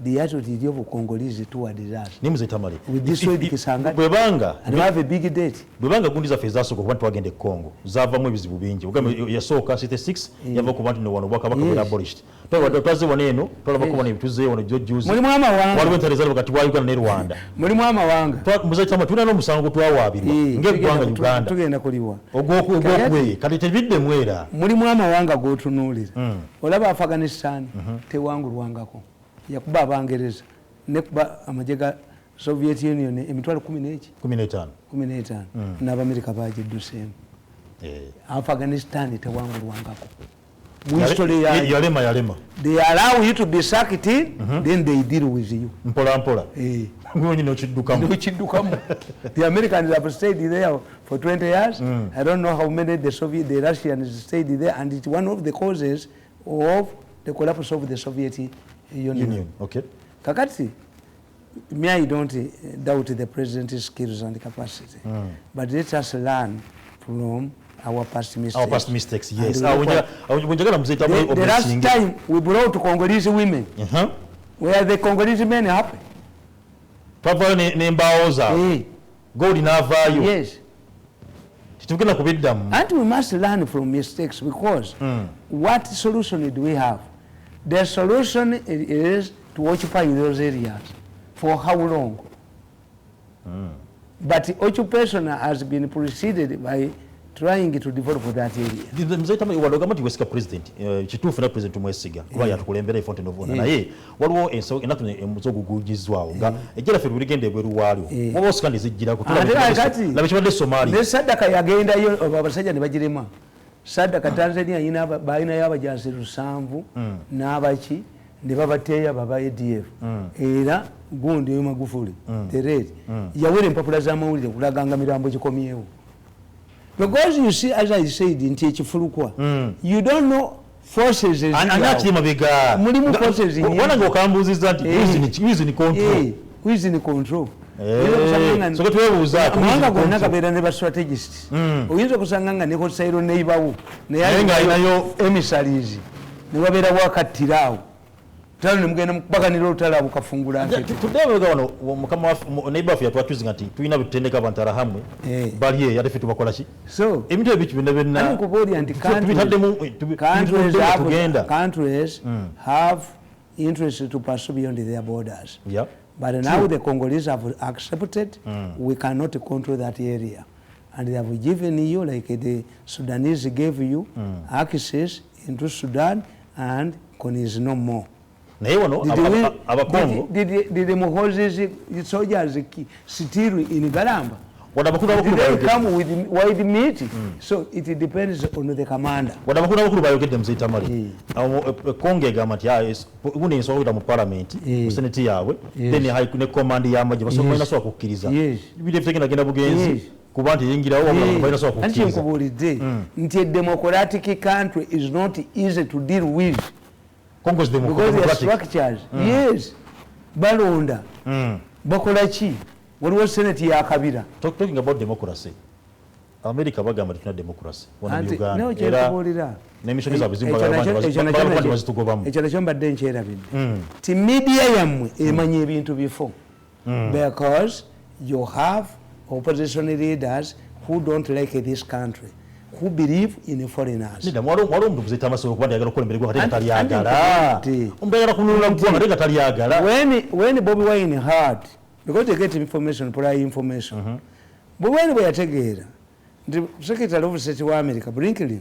Speaker 2: the attitude of Congolese toward us.
Speaker 1: Nimze Tamale.
Speaker 2: With this way,
Speaker 1: Bwebanga
Speaker 2: and we have a big date.
Speaker 1: Bwebanga gundi za fezaso kwa bantu bagende Congo. Zavamu ebizibu bingi. Yasoka 66 yava ku bantu ne wano bwaka bakabera abolished. Twaze waneno, twalaba ko bane bituze wano jojuzi.
Speaker 2: Muri mwama wanga.
Speaker 1: Waliwo entereza wakati wa Uganda ne Rwanda.
Speaker 2: Muri mwama wanga.
Speaker 1: Muzai Tamale tuna no musango twawabirwa. Ngegwanga Uganda.
Speaker 2: Tugenda kuliwa.
Speaker 1: Ogokwe kati tebidde mwera.
Speaker 2: Muri mwama wanga gotunulira. Olaba Afghanistan tewangulwangako. Yakuba Abangereza nekuba amajega Soviet Union emitwalo 15 n'Abamerika bajiddusemu. Afghanistan tewangulwangako. History
Speaker 1: yalema.
Speaker 2: They allow you to be sacked, then they deal with you.
Speaker 1: Mpola. Ngoni no chiddukamu. The Americans have stayed there for 20 years. I don't know how many the Russians stayed there, and it's one of the causes of the collapse of the Soviet Union. Okay.
Speaker 2: Kakati, me, I don't doubt the president's skills and capacity, but let us learn from our past mistakes.
Speaker 1: Our past mistakes, yes. The
Speaker 2: last time we brought Congolese women, where the Congolese men happy.
Speaker 1: God in our value.
Speaker 2: Yes. And we must learn from mistakes, because what solution do we have? The solution is to occupy those areas. For how long? But occupation has been preceded by trying to develop that area.
Speaker 1: Mzaitama wadogama ti wesika president chitufu na president mwesiga kuba yatukulembera ifonte novona naye waliwo enso enatu emuzogugujizwawo nga ejira fe rurigende bweru walio wobo skandi zijira kutula na bishobade Somalia
Speaker 2: ne sadaka yagenda yo abasajja ne bagirema sadaka Tanzania yina baina y'abajansi rusanvu n'abaki ne babateya baba ADF era gundi yo Magufuli terere yawere empapula za mawulire kulaganga mirambo gikomyewo. Because you see, as I said, in Techifurukwa, you don't know forces.
Speaker 1: And that's him a big
Speaker 2: forces in
Speaker 1: one of the Cambos is that who is in control.
Speaker 2: Who is in control?
Speaker 1: So what was that?
Speaker 2: Never strategist. We use Kusanga Nico Sairo neighbor, Nayo emissaries. Never work at Tirao. Tell them Baganiro Tala Kafungura.
Speaker 1: Today we're going to come off neighbor for what using a tea. We never tend to come to Rahamwe. But here, you have to Kolashi.
Speaker 2: So,
Speaker 1: immediately which we never know.
Speaker 2: Countries have interest to pursue beyond their borders.
Speaker 1: Yeah.
Speaker 2: But now the Congolese have accepted we cannot control that area. And they have given you, like the Sudanese gave you, access into Sudan, and is no more. Did the Mohoses soldiers still in Garamba? They come with wide meat, so it depends on the commander.
Speaker 1: What I'm going to get them say Tamale. Conge Gamatia is winning so the parliament, Senate Yawe, then the high command Yamaja, so many sort of killers. Yes, we have taken against Kubanti Ingira over
Speaker 2: and you democratic country is not easy to deal with.
Speaker 1: Congo's
Speaker 2: because they are structures. Yes. Balonda. Bakolachi. What was Senate Yakabira?
Speaker 1: Talking about democracy. America bagamba tuna democracy. Wana Uganda.
Speaker 2: No, chera
Speaker 1: Nemisho niza bizimba was to go bam.
Speaker 2: Echana chamba denchera bindi. Ti media yamwe emanye ebintu before. Because you have opposition leaders who don't like this country, who believe in foreigners.
Speaker 1: When Bobby
Speaker 2: Wine heard, because they get information, prior information. But when we are together, the Secretary of State of America, Brinkley,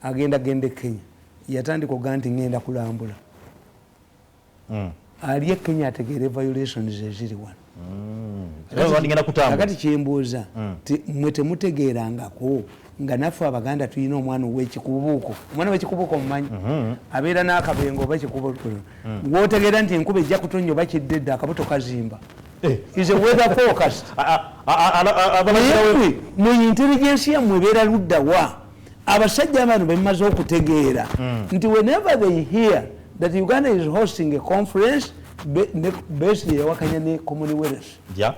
Speaker 2: again the Kenya, Yatandi Ganting and Akulambula. Aria Kenya together violation is a 01. Akati chembuza mwete mutegeranga ko nga nafu abaganda tuyina omwana w'ekikubuuko omwana w'ekikubuuko mumanyi abeera n'akabengo oba ekikubuuko w'otegeera nti enkuba ejja kutonnya oba kiddedde akabuto kazimba is a weather forecast mu intelligence yammwe ebeera ludda wa abasajja abantu bemaze okutegeera nti whenever they hear that Uganda is hosting a conference based yawakanya ne Commonwealth.
Speaker 1: Yeah.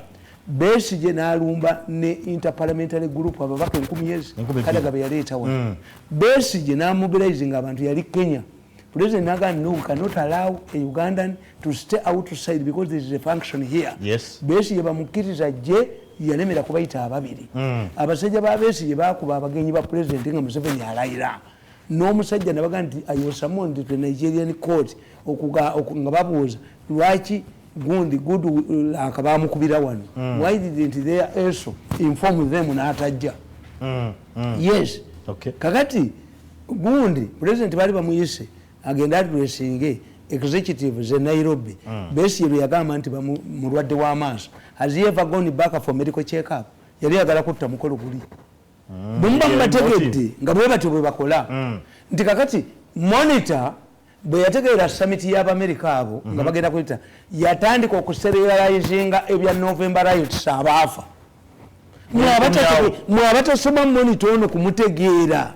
Speaker 2: Based n'alumba ne interparliamentary group ababaka 10 kadaga yaleta wa. Based n'amobilizing abantu yali Kenya. President Nagan no cannot allow a Ugandan to stay outside because there is a function here.
Speaker 1: Yes.
Speaker 2: Based yabamukiriza je yalemera kubayita ababiri. Abasajja ba Based bakuba abagenyi ba president nga Museveni alayira. No musajja nabaga nti ayosamon to Nigerian court nga babuuza lwaki gundi gudu akabamukubira wano. Why didn't they also inform them n'atajja? Yes.
Speaker 1: Okay.
Speaker 2: Kakati gundi president bali bamuyise agenda addressing executive ze Nairobi. Besi yagamba nti mulwadde w'amaaso. Has he ever gone back for medical check-up? Yali yagala kutta mukolo guli. Bumba mbategedde nga bwe batyo bwe bakola nti kakati monitor bwe yategeera summit y'Abamerika abo nga bagenda kuyita yatandika okusereyalizinga ebya November riots abaafa mwabatasoma monitor ono kumutegeera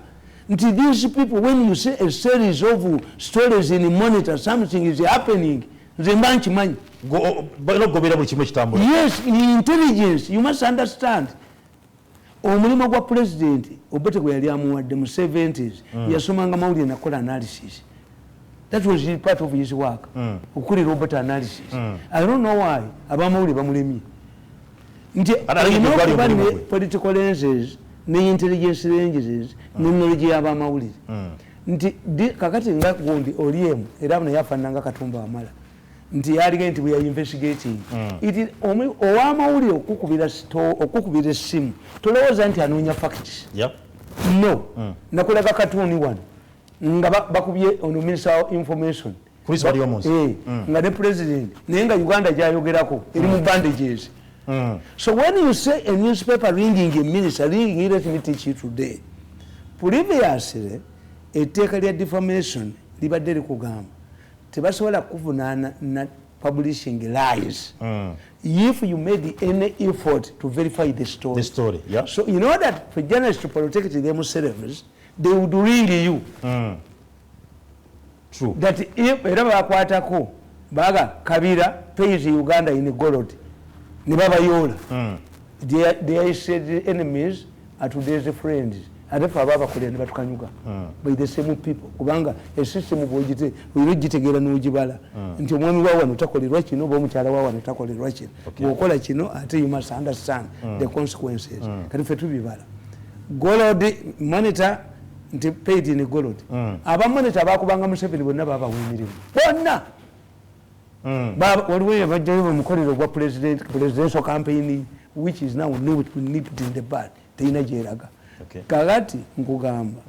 Speaker 2: nti these people when you say a series of stories in monitor something is happening nze mba nkimanyi
Speaker 1: gobera buli kimu ekitambula.
Speaker 2: Yes, in intelligence you must understand. Omulimu gwa president obete gwe yali amuwadde mu 70s yasomanga mawulire nakola analysis. That was part of his work. Okuli robot analysis. I don't know why abamawulire bamulemye. Nti political lenses ne intelligence lenses ne knowledge y'abamawulire. Nti kakati nga gundi oliemu era bano yafananga Katumba Wamala nti yalige nti we are investigating it owamawulire okukubira essimu tolowooza nti anoonya facts no nakulaga katuuni wano nga bakubye ono minister of information nga ne president naye nga Uganda gyayogerako eri mu bandages. So when you say a newspaper ringing a minister, ringing, let me teach you today. Previously, etteeka lya defamation libadde likugamba tebasobola kuvunaana na publishing lies if you made any effort to verify the story.
Speaker 1: Yeah.
Speaker 2: So in order for journalists to protect themselves, they would ring you.
Speaker 1: True.
Speaker 2: That if era bakwatako baga Kabira pays Uganda in gold ne babayola they said enemies are today's friends ate fa baba kule ne batukanyuka by the same people kubanga a system bwogite uyirugitegeera n'ugibala nti omwami wa wano takolerwa kino bo mukyala wa wano takolerwa kino bwokola kino ate you must understand the consequences kati fe tubibala gold monitor nti paid in gold abamonitor bakubanga Museveni bonna baba wemirimu bonna waliwo bajjayo bamukolero gwa presidential campaign which is now nipped in the bud teyina gyeraga kakati nkugamba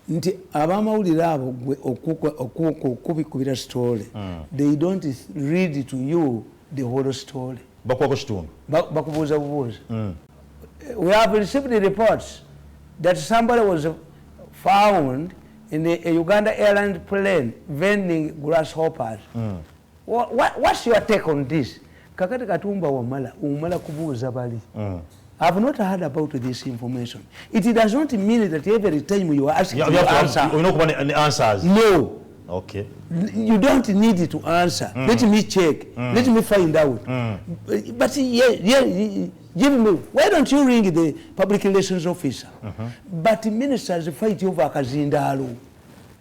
Speaker 2: nti abamawulire abo gwe okukubikubira story they don't read to you the whole story bakubuuza bubuuza. We have received the reports that somebody was found in a Uganda airline plane vending grasshoppers. What's your take on this? Kakati katumba umala kubuuza bali. I have not heard about this information. It does not mean that every time you are asking
Speaker 1: you have to answers.
Speaker 2: No.
Speaker 1: Okay.
Speaker 2: You don't need to answer. Let me check. Let me find out. But give me. Why don't you ring the public relations officer? But ministers fight over Kazindalo.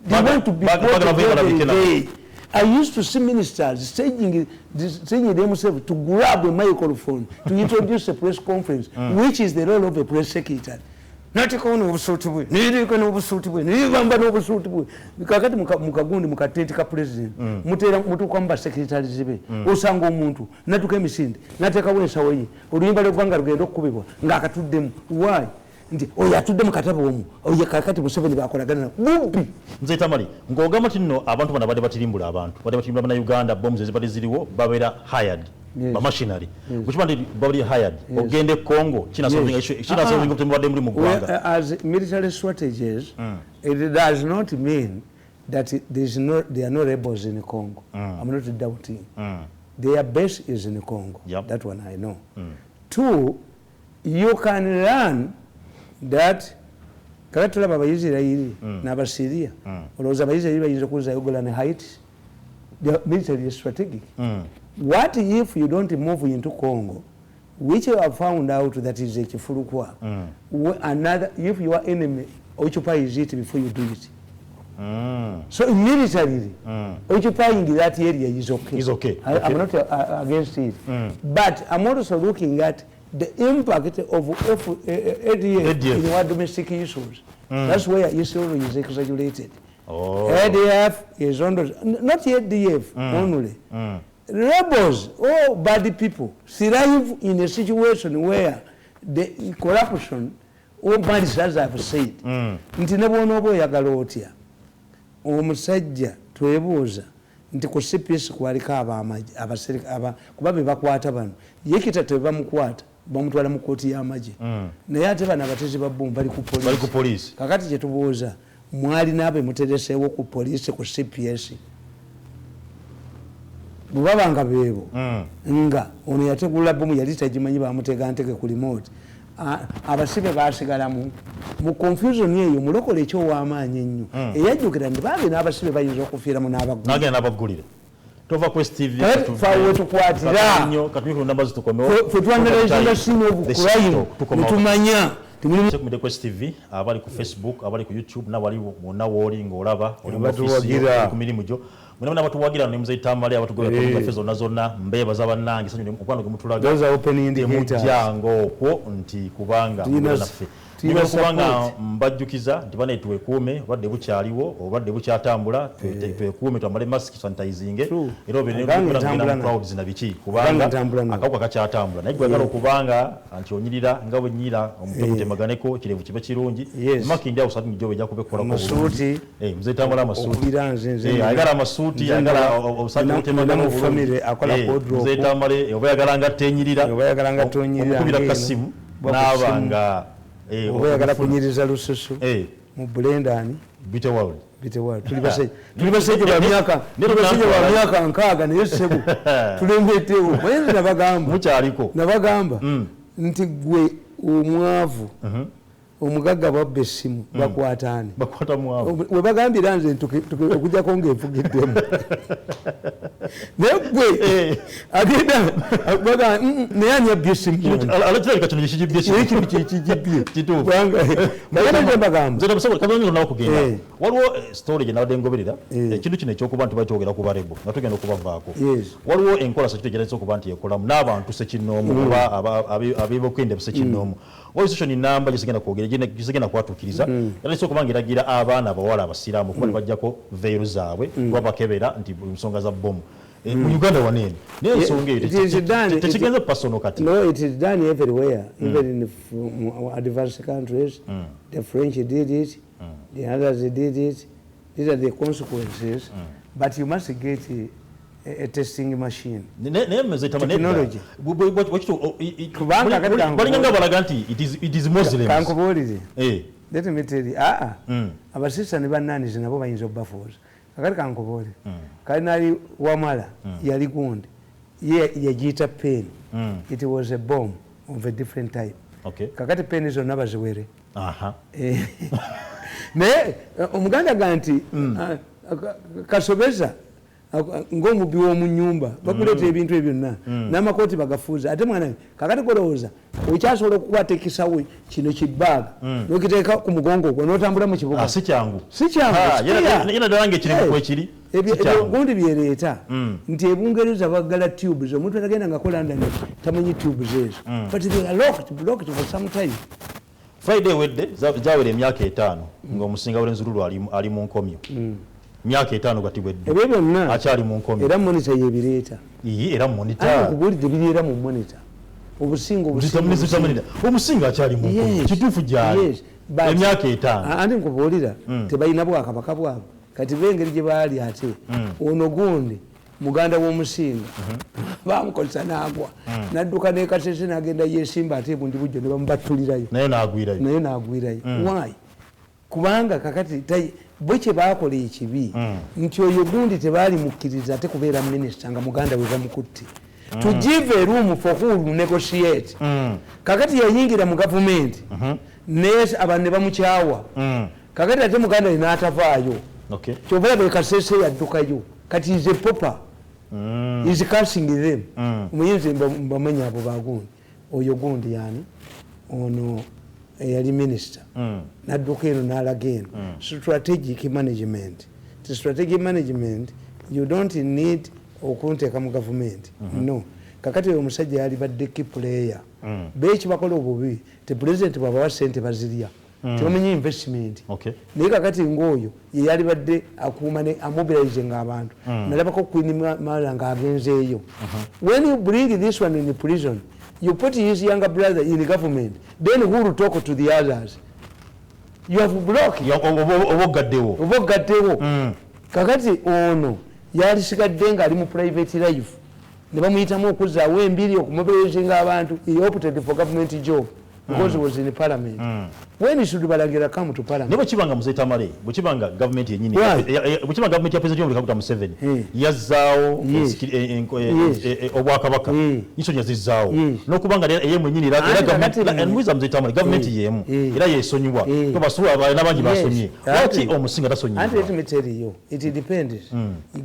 Speaker 2: They want to be every day. I used to see ministers staging themselves to grab a microphone to introduce a press conference, which is the role of a press secretary. Not a corner of suitable, neither can over suitable, neither over suitable. Because Mukagundi Mukatentika president, Mutukamba secretary Zibe, Osango Muntu, Natukemi Sind, Nataka Saway, Urimba Ganga Kubibo, Naka to them. Why? Oya tudde mukatabomu oya kakati Museveni bakolagana mumpi nze Tamale ngogamba kino abantu bana bade batirimbula na Uganda bombs ezibade ziriwo babera hired ba machinery kuchimande babali hired ogende Congo china solving kutemubade muri mu Gwanga as military strategies it does not mean that there are no rebels in Congo. I'm not doubting their base is in Congo. That one I know. Two, you can learn that kakatula babayizirayiri n'Abasiriya olowooza abayizirayiri bayinza kuza Uganda ne Haiti. The military is strategic. What if you don't move into Congo, which you have found out that is a Chifurukwa, another, if your enemy occupies it before you do it. So militarily, occupying that area is okay.
Speaker 1: Is okay.
Speaker 2: I'm not against it. But I'm also looking at the impact of ADF in our domestic issues. That's where Israel is exaggerated. ADF is under, not ADF only. Rebels, bad people, thrive in a situation where the corruption, bad as I've said, nti nebono obo yagala otya omusajja twebuuza nti ku CPS kwaliko abasirikale kuba be bakwata bano yekita tebamukwata bamutwala mu kooti y'amagye naye ate bano abatezi ba bbomu bali ku poliisi kakati kye tubuuza mwali naabe mutereseewo ku poliisi ku CPS bwebabanga beebo nga ono yategulula bbomu yali tagimanyi bamutega ntege ku remote abasibe basigalamu mu confusion eyo mulokole ekyowamaanyi ennyo eyajjukira nti bambi n'abasibe bayinza okufiiramu
Speaker 1: n'abaggulira tova Quest TV
Speaker 2: fawe tukwatira fe twanalaizinga sino obukurayiro netumanya
Speaker 1: kumide Quest TV abali ku Facebook abali ku YouTube n'abali bonna wooli ng'olaba oli mu office ku mirimu gyo muna batuwagira ne muzei Tamale abatugoya ku zonna zonna mbebaza bannange sanyu okwano gemutulaga
Speaker 2: those are open indicators
Speaker 1: mujjango okwo nti kubanga naffe kubanga mbajjukiza nti bane tuwekuume obadde bukyaliwo obadde bukyatambula twekuume twambale mask sanitizing era obirina crowds na biki kubanga akawuka kakyatambula naye gwagala okubanga nti onyirira nga bwe nnyira omutemaganeko kirevu kibe kirungi makindi awo satu nijjo bejja kubekola
Speaker 2: masuuti
Speaker 1: mzee tambula amasuuti ayagala amasuuti ayagala obusatu butemagana
Speaker 2: family akola kodro
Speaker 1: mzee tambale oba yagala nga tenyirira okubira kasimu n'abanga
Speaker 2: oba yagala kunyiriza lususu mu blendani
Speaker 1: bite world
Speaker 2: tuli basajja ba myaka nkaaga naye ssebu tulembetewo mwenzi nabagamba nti gwe omwavu omugagga bwabba essimu bakwataani we bagambira nze okujjako ngaenfugiddemu naye gwe agenda naye anyabbye essimu
Speaker 1: waliwo story gyenawadde ngoberera ekintu kino ekyokuba nti bakyogera ku barebo nga tugenda okubavaako waliwo enkola sekitegereza okuba nti ekolamu n'abantu sekinnoomu oba ab'ebyokwenda sekinnoomu waliwo station namba gyesegenda kwogera gyesegenda kwatukiriza era kisobola okuba ng'eragira abaana abawala abasiraamu okuba ne bajjako veeru zaabwe kuba bakebera nti ensonga za bomu mu Uganda waneeni naye ensonga eyo tekigenza personal kati.
Speaker 2: No, it is done everywhere, even in advanced countries. The French did it, the others did it. These are the consequences, but you must get a testing machine.
Speaker 1: Technology. Balinganga balaga nti it is Muslims.
Speaker 2: Kankubuulire. Let me tell you, abasista ne bannanizi nabo bayinza obbafuuza. Kakati kankubuulire. Kardinali Wamala yali gundi. Yagiyita pen. It was a bomb of a different type.
Speaker 1: Okay.
Speaker 2: Kakati pen zonna baziwere. Naye omuganda ga nti kasobeza ng'omubbi w'omu nnyumba bakuleeta ebintu ebyo byonna n'amakooti bagafuuza ate mwana kakati golowooza okyasobola okukwata ekisawo kino kibbaaga n'okiteeka ku mugongo gwo n'otambula mu kibuga.
Speaker 1: Si kyangu
Speaker 2: yena
Speaker 1: ddala ng'ekirimu ekiri
Speaker 2: gundi byereeta nti ebungereza baggala tubes omuntu atagenda nga kola ndani tamanyi tubes ezo but they are blocked for some time.
Speaker 1: Friday wedde zawera emyaka 5 ng'omusinga w'enzululu ali mu nkomyo. Myaka 5 gati wedde
Speaker 2: ebyo byonna
Speaker 1: akyali mu nkomyo
Speaker 2: era monitor yebireeta
Speaker 1: era monitor
Speaker 2: kubulidde biriera mu monitor obusinga
Speaker 1: omusinga akyali mu nkomyo kituufu gyali emyaka 5
Speaker 2: andi nkubuulira tebalina bwakabaka bwabwe kati bengeri gye baali ate ono gundi muganda w'omusinga bamukozesa n'agwa n'adduka n'ekasese n'agenda yesimba ate bundi bujjo ne bamubattulirayo
Speaker 1: naye n'agwirayo
Speaker 2: why kubanga kakati bwe kye baakola ekibi nti oyo gundi tebaali mukkiriza ate kubeera minisita nga muganda we bamukutte to give a room for who negotiate kakati yayingira mu gavumenti abantu ne bamukyawa kakati ate muganda we n'atavaayo kyova be kasese yaddukayo kati is a popa is casting them muyinza mbamanya abo bagundi oyo gundi yani ono eyali minisita n'adduka eno n'alaga eno strategic management. Strategic management you don't need okunteeka mu gavumenti no kakati oyo omusajja yali badde key player beeki bakola obubi te president bwabawa ssente bazirya tebamanyi investment naye kakati ng'oyo ye yali badde akuuma ne amobilizing abantu nalabako Queen Mara ng'agenzeeyo. When you bring this one in prison you put his younger brother in the government, then who will talk to the others? You have blocked. Obogaddewo. Kakati ono yalisigadde nga ali mu private life. Ne bamuyitamu okuzzaawo embiri okumobilizinga abantu. He opted for government job because he was in the parliament. When should balagira come to parliament?
Speaker 1: Nebo kibanga muzee Tamale, bukibanga government yenyini. Bukibanga government ya President Yoweri Kaguta Museveni. Yazzaawo obwakabaka. Iso yazizaawo. N'okubanga ye mwenyini era government mwiza muzee Tamale government yemu. Era yesonyiwa. To basuwa abana bangi basonyi. Waki omusinga tasonyiwa.
Speaker 2: And let me tell you, it depends.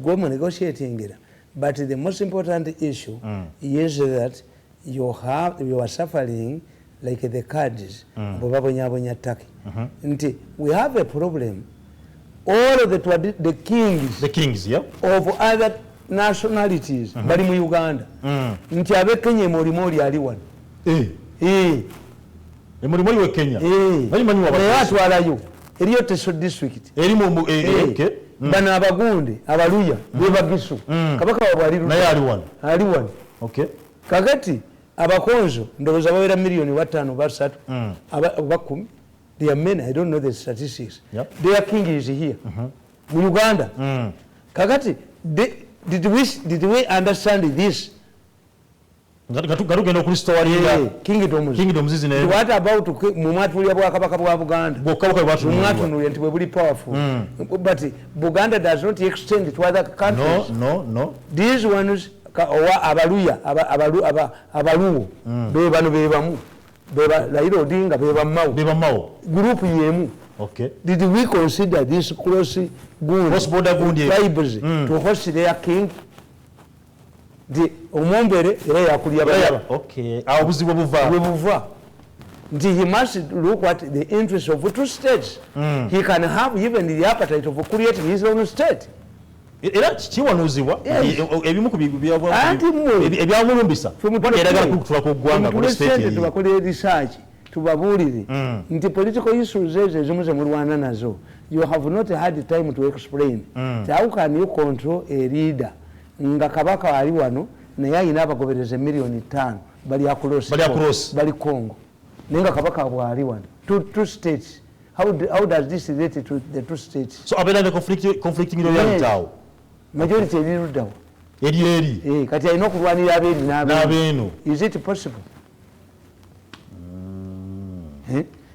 Speaker 2: Go negotiating it. But the most important issue is that you are suffering like the Kurds, we have a problem. All of the kings of other nationalities, bali mu Uganda. Nti abe Kenya mori ali wano.
Speaker 1: Emuli we Kenya.
Speaker 2: Naye atwalayo eriyo Teso district.
Speaker 1: Erimu
Speaker 2: okay. Bana abagunde abaluya bebagisu. Kabaka wabali
Speaker 1: naye ali wano.
Speaker 2: Okay. Kakati abakonzo ndoza bawera milioni 5 basatu abakumi. They are many, I don't know the statistics.
Speaker 1: Yep.
Speaker 2: Their king is here. Mu Uganda. Kakati did we understand this?
Speaker 1: Gatugenda okuristo waliya kingdom zizine.
Speaker 2: What about mumatulya bwa kabaka bwa Buganda?
Speaker 1: Bokabaka bwatu
Speaker 2: mumatulya nti buli powerful. But Buganda does not extend to other countries.
Speaker 1: No.
Speaker 2: These ones abaluya abaluwo be bano be bamu. Beba Raila Odinga beba mau group yemu.
Speaker 1: Okay.
Speaker 2: Did we consider this cross border tribes to host their king? The omombere era yakulya bayaba.
Speaker 1: Okay. Abuzibo buva.
Speaker 2: He must look at the interest of two states. He can have even the appetite of creating his own state.
Speaker 1: Era kiwanuzibwa ebimu ku ebyamulumbisa era kutula ku ggwanga ku state
Speaker 2: tubakolera research tubabulire nti political issues ezimu ze mulwana nazo you have not had time to explain. How can you control a leader nga kabaka ali wano naye ayina abagobereza milioni 5 bali across bali Congo nenga kabaka bwali wano two states. How does this relate to the two states?
Speaker 1: So abena the conflicting reality.
Speaker 2: Majority elirudawo
Speaker 1: eri
Speaker 2: kati alina okulwanira abeeni n'abeenu. Is it possible?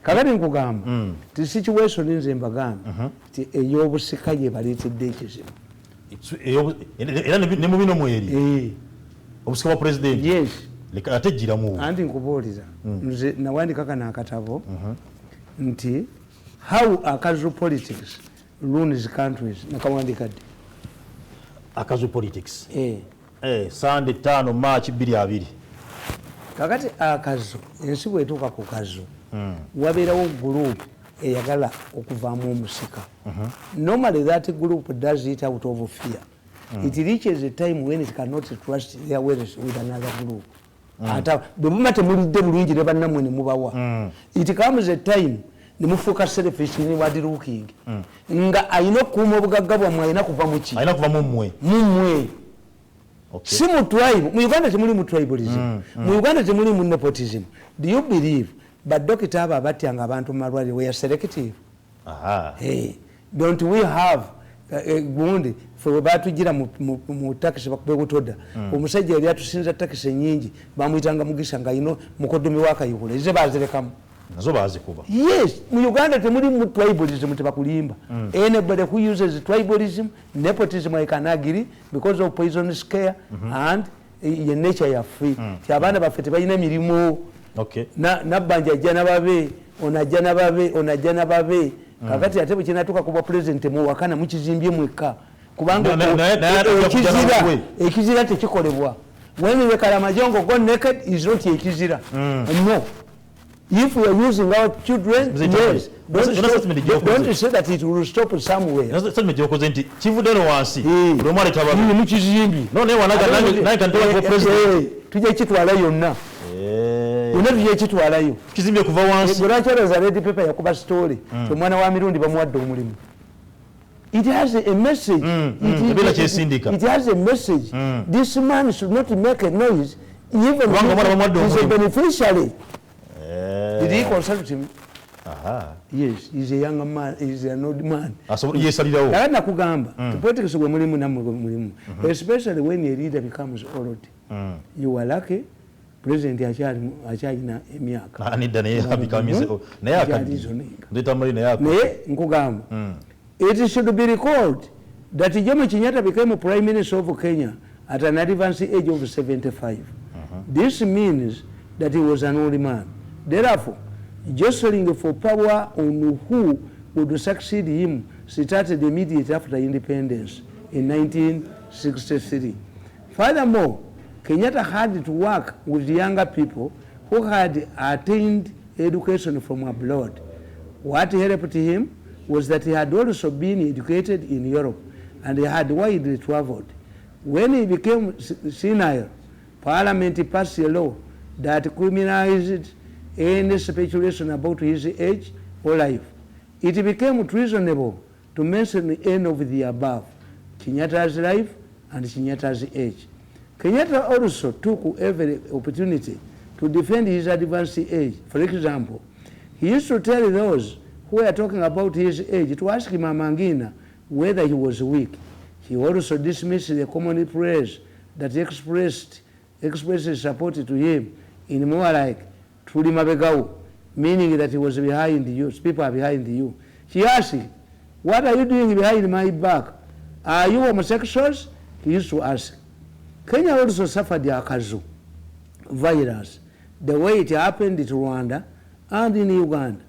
Speaker 2: Kakati nkugamba ti situation nze mbagamba ti ey'obusika ye baleetedde ekizibu
Speaker 1: era ne mu bino mweri obusika bwa president.
Speaker 2: Yes.
Speaker 1: Ate ejjiramu
Speaker 2: anti nkubuuliza nze nawandika kano akatabo nti how are casual politics ruins countries nakawandika dde
Speaker 1: Akazu politics. Sunday 5 March 2020.
Speaker 2: Kakati akazu ensi bwetuuka ku kazu wabeerawo group eyagala okuvaamu omusika. Normally that group does it out of fear. It reaches a time when it cannot trust their ways with another group. Ata bwe muba temulidde bulungi ne bannammwe ne mubawa. It comes a time ne mufuuka selfish ne wadi looking. Nga ayina okukuuma obugagga bwammwe ayina kuva mu ki?
Speaker 1: Ayina kuva mu mmwe.
Speaker 2: Si mu tribe. Mu Uganda temuli mu tribalism. Mu Uganda temuli mu nepotism. Do you believe badokita abo abatyanga abantu mu malwaliro we are selective? Don't we have gundi fe batujira mu taxi bakubegutoda omusajja yali atusinza taxi nyingi bamuyitanga Mugisha nga ino mukodomi wakayihula ize bazirekamu
Speaker 1: nazo bazikuba.
Speaker 2: Yes, mu Uganda temuli mu tribalism tebakulimba. Anybody who uses tribalism, nepotism I can agree because of poison scare and your nature ya free. Abaana baffe tebalina mirimu.
Speaker 1: Okay.
Speaker 2: Nabbanja ajja nababe, onajja nababe. Kakati ate bwe kinatuuka ku bwa president muwakana mukizimbye mwekka. Kubanga ekizira tekikolebwa. When we Kalamajongo go naked is not ekizira. No. If we are using our children, yes, don't say that it will stop somewhere.
Speaker 1: That's what you nti kivudde wansi lomale tababu
Speaker 2: mu kizimbi
Speaker 1: no ne wanaga naye kan tell president
Speaker 2: tuje kitwala yonna yonna tuje kitwalayo
Speaker 1: kizimbi kuva wansi
Speaker 2: Gorachoza red paper yakuba story omwana wa Mirundi bamuwadde omulimu. It has a message. It has a message. This man should not make a noise even if he is a beneficiary. Did he consult him? Yes, he's a young man, he's an old man.
Speaker 1: Yes,
Speaker 2: Kana kugamba, to politics gwe mulimu namwe gwe mulimu. Especially when a leader becomes old. You are lucky. President achali emyaka.
Speaker 1: Anida naye abikamize naye akadi. Tamale naye akadi.
Speaker 2: Naye nkugamba. It should be recalled that Jomo Kenyatta became Prime Minister of Kenya at an advanced age of 75. This means that he was an old man. Therefore, jostling for power on who would succeed him started immediately after independence in 1963. Furthermore, Kenyatta had to work with younger people who had attained education from abroad. What helped him was that he had also been educated in Europe and he had widely traveled. When he became senile, Parliament passed a law that criminalized any speculation about his age or life. It became treasonable to mention any of the above, Kenyatta's life and Kenyatta's age. Kenyatta also took every opportunity to defend his advanced age. For example, he used to tell those who were talking about his age to ask Mama Ngina whether he was weak. He also dismissed the common praise that expressed support to him in more like Tuli Mabegau, meaning that he was behind you, people are behind you. He asked, what are you doing behind my back? Are you homosexuals? He used to ask. Kenya also suffered the Akazu virus, the way it happened in Rwanda and in Uganda.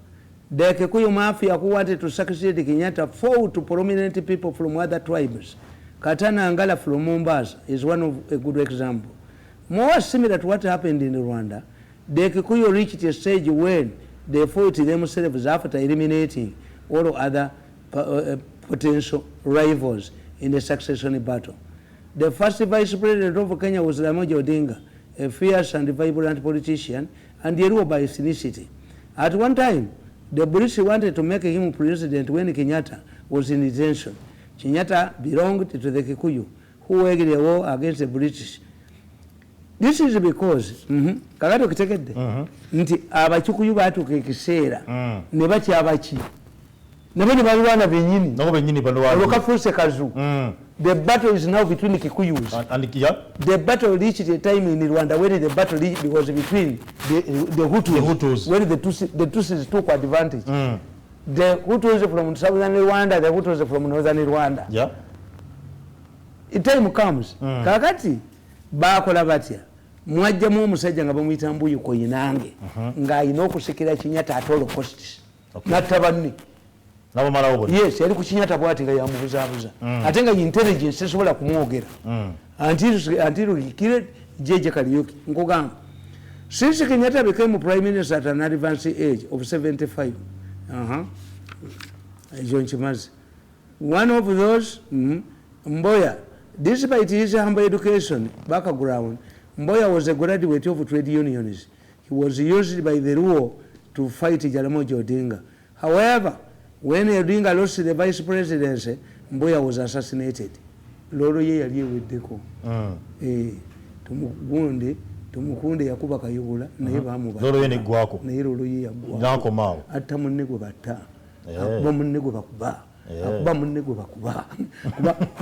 Speaker 2: The Kikuyu mafia who wanted to succeed Kenyatta fought to prominent people from other tribes. Katana Angala from Mombasa is one of a good example. More similar to what happened in Rwanda, the Kikuyu reached a stage when they fought themselves after eliminating all other potential rivals in the succession battle. The first vice president of Kenya was Ramogi Odinga, a fierce and vibrant politician and a ruler by ethnicity. At one time, the British wanted to make him president when Kenyatta was in detention. Kenyatta belonged to the Kikuyu, who waged a war against the British. This is because kakato kitegedde nti abachikuyu batuka ekiseera ne batya abachi nabo ne balwana benyini olukafuse kazu. The battle is now between Kikuyus.
Speaker 1: And yeah?
Speaker 2: The battle reached a time in Rwanda when the battle was between the Hutus. When the Tutsis took advantage. The Hutus from southern Rwanda, the Hutus from northern Rwanda.
Speaker 1: Yeah.
Speaker 2: A time comes. Kakati bakola batya. Mwajjamu omusajja nga bamuyita Mbuyi Koinange nga alina okusikira Kenyatta at all costs. Nattabanni. Yes, yali ku Kenyatta bwati nga yamubuzaabuza. Ate nga intelligence esobola kumwogera. Until he killed J.J. Kariuki. Nkugamba. Since Kenyatta became prime minister at an advanced age of 75, John Chimazi, one of those, Mboya, despite his humble education background, Mboya was a graduate of trade unions. He was used by the Luo to fight Jaramogi Odinga. However, when Odinga lost the vice presidency, Mboya was assassinated. Lolo ye yali eweddeko. Tumukunde yakuba kayugula naye bamubatta.
Speaker 1: Lolo ye neggwako.
Speaker 2: Naye lolo ye yaggwako.
Speaker 1: N'akomaawo.
Speaker 2: Atta munne gwe batta. Akuba munne gwe bakuba. Akuba munne gwe bakuba.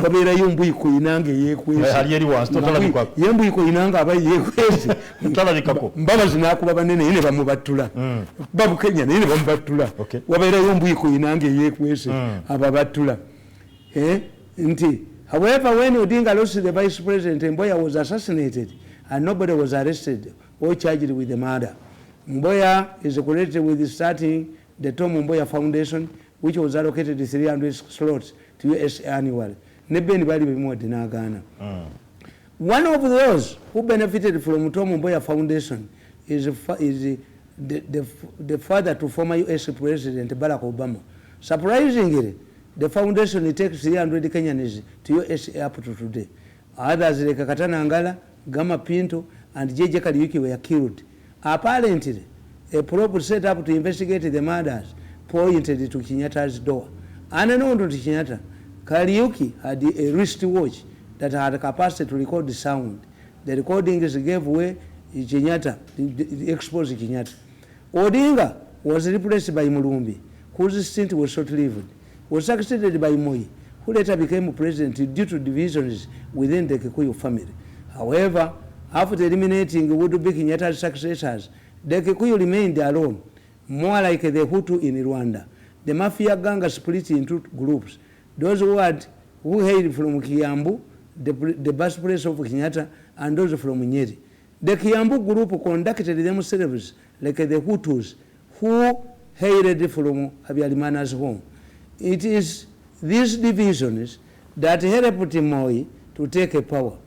Speaker 2: Babeerayo Mbuyi Koinange yeekwese.
Speaker 1: Ali eri wansi totalabikako.
Speaker 2: Ye Mbuyi Koinange aba yeekwese.
Speaker 1: Totalabikako.
Speaker 2: Mbabazi n'akuba banene naye ne bamubattula. Babu Kenya naye ne bamubattula. Wabeerayo Mbuyi Koinange yeekwese ababattula. Nti, however, when Odinga lost the vice president, Mboya was assassinated and nobody was arrested or charged with the murder. Mboya is credited with starting the Tom Mboya Foundation, which was allocated 300 slots to US annually. One of those who benefited from Tom Mboya Foundation is the father to former US President Barack Obama. Surprisingly, the foundation takes 300 Kenyans to US up to today. Others like Katana Angala, Gama Pinto, and J.J. Kariuki were killed. Apparently, a probe set up to investigate the murders pointed to Kenyatta's door. Unknown to Kenyatta, Kariuki had a wristwatch that had capacity to record the sound. The recordings gave way Kenyatta, exposed Kenyatta. Odinga was replaced by Mirundi, whose stint was short-lived, was succeeded by Moi, who later became president due to divisions within the Kikuyu family. However, after eliminating would-be Kenyatta's successors, the Kikuyu remained alone, more like the Hutu in Rwanda. The mafia gang split into groups. Those who hailed from Kiambu, the birthplace of Kenyatta, and those from Nyeri. The Kiambu group conducted themselves like the Hutus, who hailed from Habyarimana's home. It is these divisions that helped Moi to take power.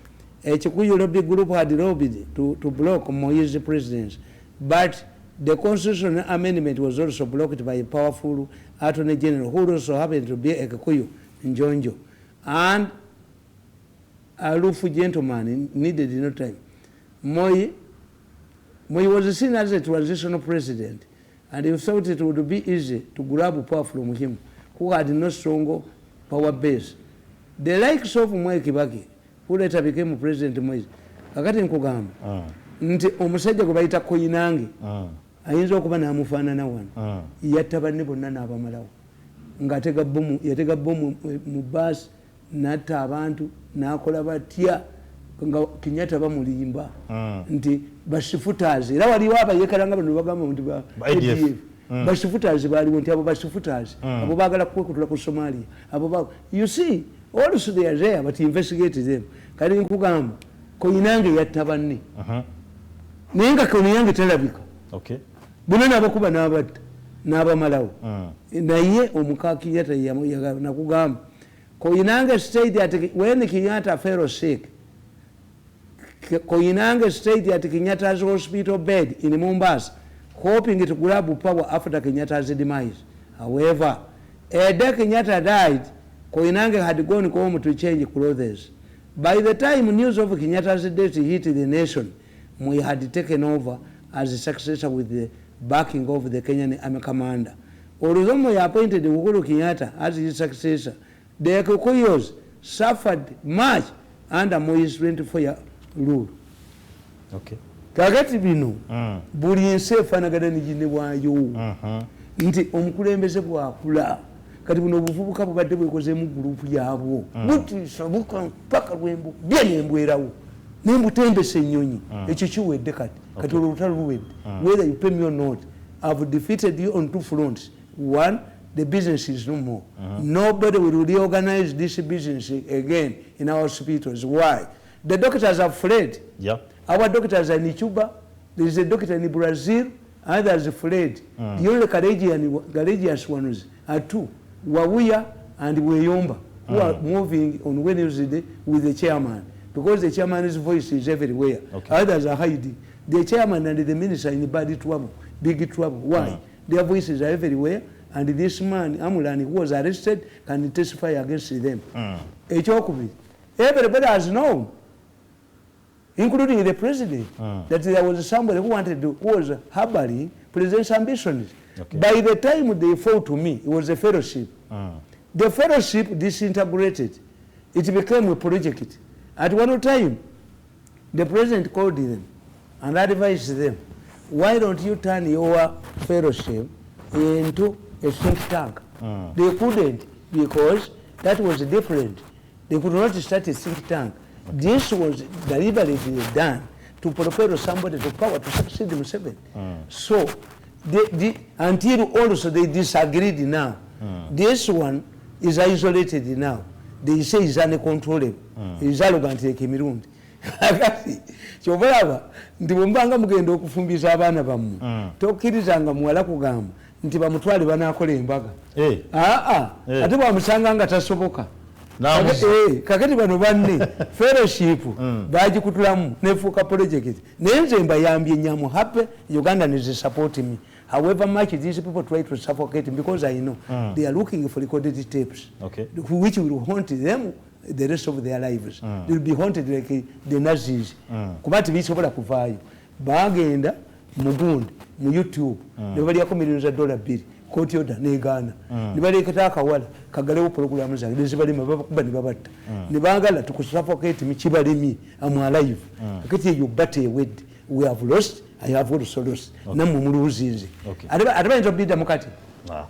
Speaker 2: A Kikuyu lobby group had lobbied to block Moi's presidency, but the constitutional amendment was also blocked by a powerful Attorney General who also happened to be a Kikuyu, Njonjo. And a Lufu gentleman needed no time. Moi He was seen as a transitional president, and he thought it would be easy to grab power from him, who had no strong power base. The likes of Mwai Kibaki, who later became President Mwai, kakati nkugamba nti omusajja gwe bayita Koinange ayinza okuba n'amufaanana wano yatta banne bonna n'abamalawo yatega bomu mu baasi n'atta abantu n'akola batya nga Kenyatta bamulimba nti basifutaazi era waliwo abayeekalanga bano bagamba nti ADF basifutaazi baaliwo nti abo basifutaazi abo baagala kwekutula ku Somalia abo you see also they are there but investigate them kali nkugamba Koinange yatta banne naye nga Koinange talabika bonna n'abakuba n'abatta n'abamalawo naye omuka Kenyatta nakugamba Koinange stayed at when Kenyatta fell sick. Koinange stayed at Kenyatta's hospital bed in Mombasa, hoping to grab power after Kenyatta's demise. However, a day Kenyatta died, Koinange had gone home to change clothes. By the time news of Kenyatta's death hit the nation, we had taken over as a successor with the backing of the Kenyan army commander. Although we appointed Uhuru Kenyatta as his successor, the Kikuyos suffered much under Moi's 24-year rule. Kakati bino buli ensi efaanagana n'egine bwayo nti omukulembeze bwakula kati buno obuvubuka bubadde bwekozeemu gurupu yaabwo butiisabuka mpaka lwembu bye nembwerawo nembutembesa ennyonyi ekyo kiwedde kati olwo olutalo luwedde whether you pay me or not I've defeated you on two fronts. One, the business is no more. Nobody will reorganize this business again in our hospitals. Why? The doctors are fled. Our doctors are in Cuba. There is a doctor in Brazil. Others fled. The only courageous ones are two, Wawuya and Weyomba, who are moving on Wednesday with the chairman, because the chairman's voice is everywhere. Others are hiding. The chairman and the minister in big trouble. Why? Their voices are everywhere, and this man, Amulani, who was arrested, can testify against them. Everybody has known, including the president, that there was somebody who who was harboring president's ambitions. By the time they fought to me, it was a fellowship. The fellowship disintegrated. It became a project. At one time, the president called them and advised them, why don't you turn your fellowship into a think tank? They couldn't, because that was different. They could not start a think tank. This was deliberately done to prepare somebody to power to succeed Museveni. So, until also they disagreed now. This one is isolated now. They say he's uncontrollable. He's arrogant like Mirundi. Chobalaba nti bombanga mugenda okufumbisa abaana bammwe tokkirizanga muwala kugamba nti bamutwale banaakola embaga ate bwamusanga nga tasoboka kakati bano banne fellowship bagikutulamu nefuuka project naye nze mbayambye nyamu happy Uganda is supporting me. However much these people try to suffocate me, because I know they are looking for recorded tapes which will haunt them the rest of their lives. They will be haunted like the Nazis. Kubati bisobola kuvaayo bagenda mugundi mu YouTube ne baliyako millions of $2 koti order negaana ne baleketa akawala kagalewo program zange nezibalima babakuba ne babatta ne baagala tukusuffocate mikibalimi am alive kakati eyo batte ewedde we have lost, I have also lost. Namu muluzinze ate bayinza obidda mukati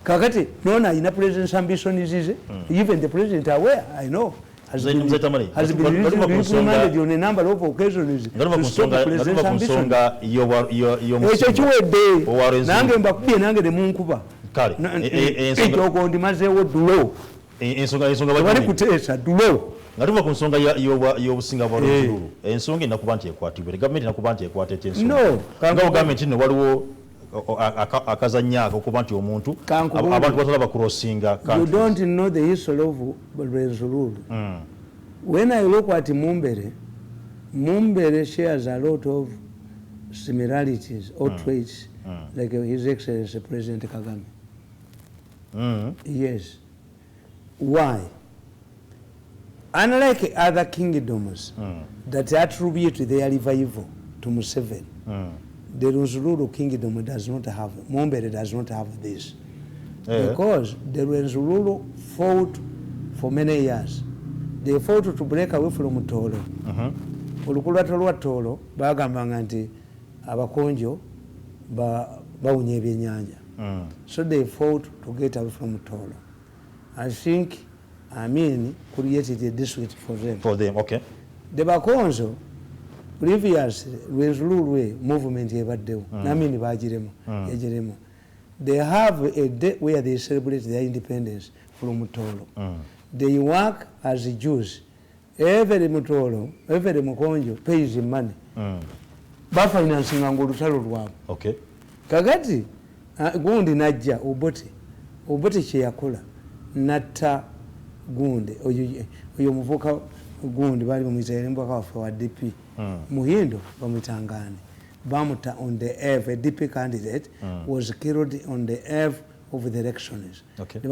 Speaker 2: kakati nona ina president's ambition is even the president aware, I know, has been reprimanded on a number of occasions to stop the president's ambition. Ekyo kiwedde nange mbakubye nange ne munkuba ekyo ndimazeewo dulo bali kuteesa dulo
Speaker 1: nga tuva ku nsonga y'obusinga bwa luzulu ensonga enakuba nti ekwatibwa gavumenti enakuba nti ekwata etya ensonga nga gavumenti nno waliwo akazanyaako okuba nti omuntu abantu batala bakurosinga.
Speaker 2: You don't know the history of Rwenzururu. When I look at Mumbere shares a lot of similarities or traits like His Excellency President Kagame. Yes. Why? Unlike other kingdoms that attribute their revival to Museveni, the Rwenzururu kingdom does not have, Mumbere does not have this. Because the Rwenzururu fought for many years. They fought to break away from Tolo. Olukulwata lwa Tolo bagambanga nti abakonjo bawunya ebyennyanja. So they fought to get away from Tolo. I think Amin created a district for them.
Speaker 1: For them, okay.
Speaker 2: The Bakonzo, previous Rwenzururu movement ebaddewo, Namini bagiremu. They have a day where they celebrate their independence from Tolo. They work as Jews. Every Mutolo, every Mukonjo pays him money. Financing olutalo lwabwe.
Speaker 1: Okay.
Speaker 2: Kakati gundi najja obote kye yakola natta gundi oyo muvuka gundi bali bamuyita mbwaka waffe wa DP. Muhindo bamuyitangani. Bamuta on the eve, a DP candidate was killed on the eve of the elections.
Speaker 1: Okay.
Speaker 2: So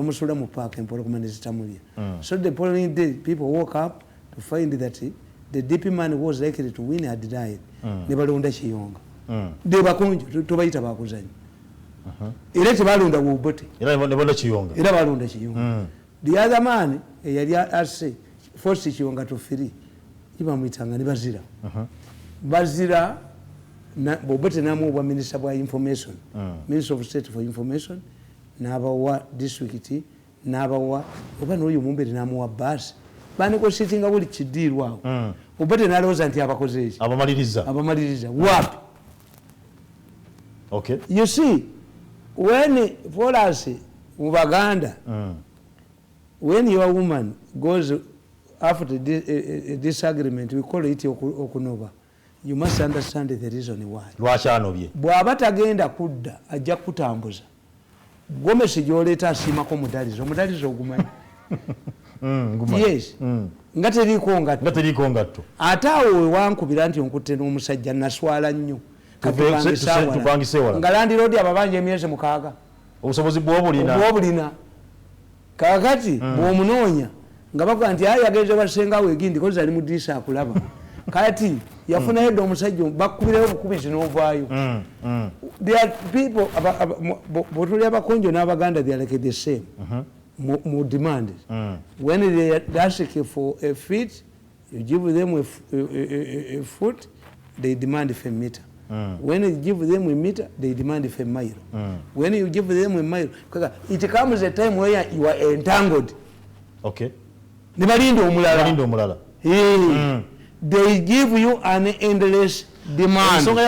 Speaker 2: the following day, people woke up to find that the DP man who was likely to win had died. Nebalonda Chiyonga. They were going to Baita Bakuzan. Elected Balunda Wubuti. The other man, I say, forced Chiyonga to free. Ibamitangan Bazira. Bazira. Bobote namu wa Minister for Information, Minister of State for Information, n'abawa district, n'abawa oba n'oyo Mumbere namuwa basi baniko sitting awuli kidirwa obote n'alowooza nti abakoze eki abamaliriza wapi.
Speaker 1: Okay.
Speaker 2: You see, when for us in Uganda, when your woman goes after a disagreement, we call it okunova. You must understand the reason why. Bw'aba tagenda kudda ajja kutambuza. Gomesi gy'oleeta asiimako omudalizo. Omudalizo ogumanyi. Yes. Nga teriiko ngatto. Ate awo we wankubira nti onkutte n'omusajja naswala nnyo.
Speaker 1: Tupangise wala.
Speaker 2: Nga landiroodi ababanja emyezi 6.
Speaker 1: Obusobozi bw'obulina.
Speaker 2: Kaakati bw'omunoonya nga bakuba nti yagenze basenga we egindi kozi ali mu ddiisa akulaba. Kati yafuna hedde omusajja bakubireyo obukubizi n'ovaayo. There are people botuli abakonjo n'abaganda they are like the same mu demand. When they ask for a feet, you give them a foot, they demand a meter. When you give them a meter, they demand a mile. When you give them a mile, it comes a time where you are entangled.
Speaker 1: Okay.
Speaker 2: Nibalinda omulala. They give you an endless demand.
Speaker 1: Ensonga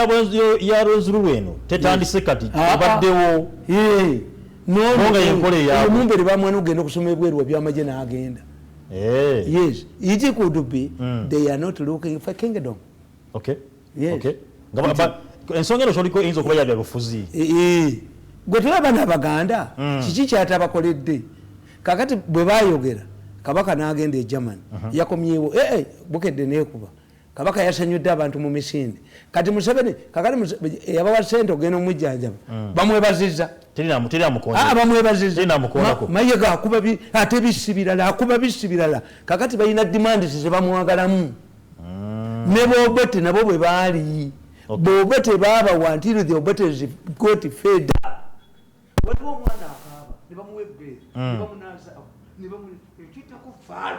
Speaker 1: ya Rwenzururu eno tetandise kati abaddewo. Nonga yenkole yaabwe.
Speaker 2: Mumbere bamwana ogenda okusoma ebweru ebyamagye n'agenda. Yes. It could be they are not looking for kingdom.
Speaker 1: Okay.
Speaker 2: Yes.
Speaker 1: Okay. Ensonga eno kyoliko eyinza okuba yabya bufuzi.
Speaker 2: Gwe tulaba n'Abaganda kiki kyatabakoledde. Kakati bwe baayogera Kabaka n'agenda e Germany yakomyewo bukedde neekuba Kabaka yasanyudde abantu mu misinde kati Museveni kakati yabawa ssente ogenda omujjanjaba bamwebazizza bamwebazizza mayiga akuba ate bisibirala akuba bisibirala kakati balina dimandi ze bamwagalamu ne Bobote nabo bwe baali Bobote baabawa until the Bobote got fed waliwo omwana akaaba ne bamuwa ebbeeri ne bamunaasa Falu.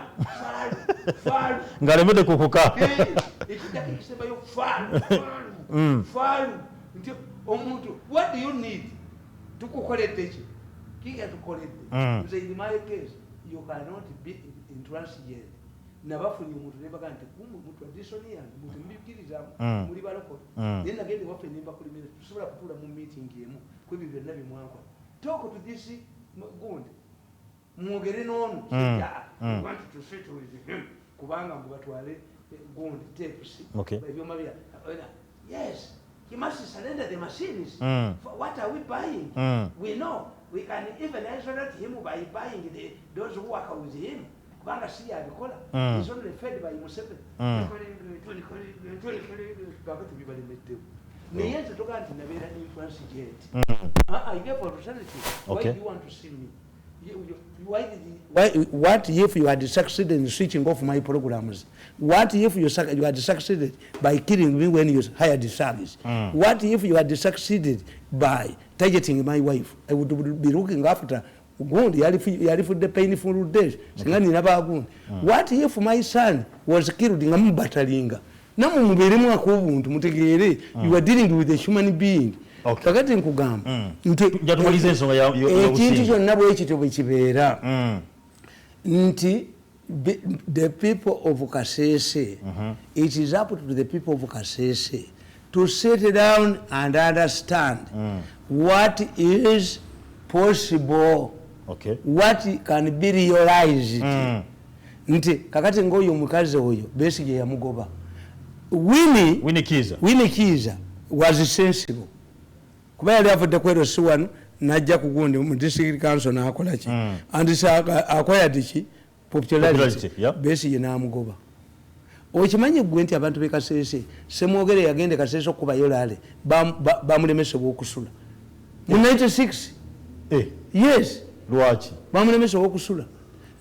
Speaker 1: Ngalemede kukuka.
Speaker 2: What do you need to collect it? In my case, you cannot be intransigent. Never for you never can traditionally and muri baroko. Then again, the often never could put a meeting game. Could be the living one. Talk to this good. Mwogere n'onu wanted to settle with him kubanga mubatwale gundi tapes ebyoma bya yes he must surrender the machines. What are we buying? We know we can even isolate him by buying those who work with him kubanga si abikola he's only fed by Museveni bakati bibali meteo naye nze toga nti nabeera influence jet I gave opportunity. Why do you want to see me? What if you had succeeded in switching off my programs? What if you had succeeded by killing me when you hired thugs? What if you had succeeded by targeting my wife? I would be looking after the painful days. What if my son was killed in Batalinga? You are dealing with a human being. Kakati nkugamba ekintu kyonna bwekityo bwe kibeera nti the people of Kasese, it is up to the people of Kasese to sit down and understand what is possible, what can be realized. Nti kakati ngoyo mukazi oyo Besigye yamugoba. Winnie Kiza was sensible. Kuba yali avudde ku LC wano najja ku gundi mu district council n'akola ki and acquired ki popularity. Besigye n'amugoba. Okimanyi gwe nti abantu be Kasese Semwogere yagende Kasese okubayo laale bamulemesebwa okusula mu 96. Yes,
Speaker 1: lwaki
Speaker 2: bamulemesebwa okusula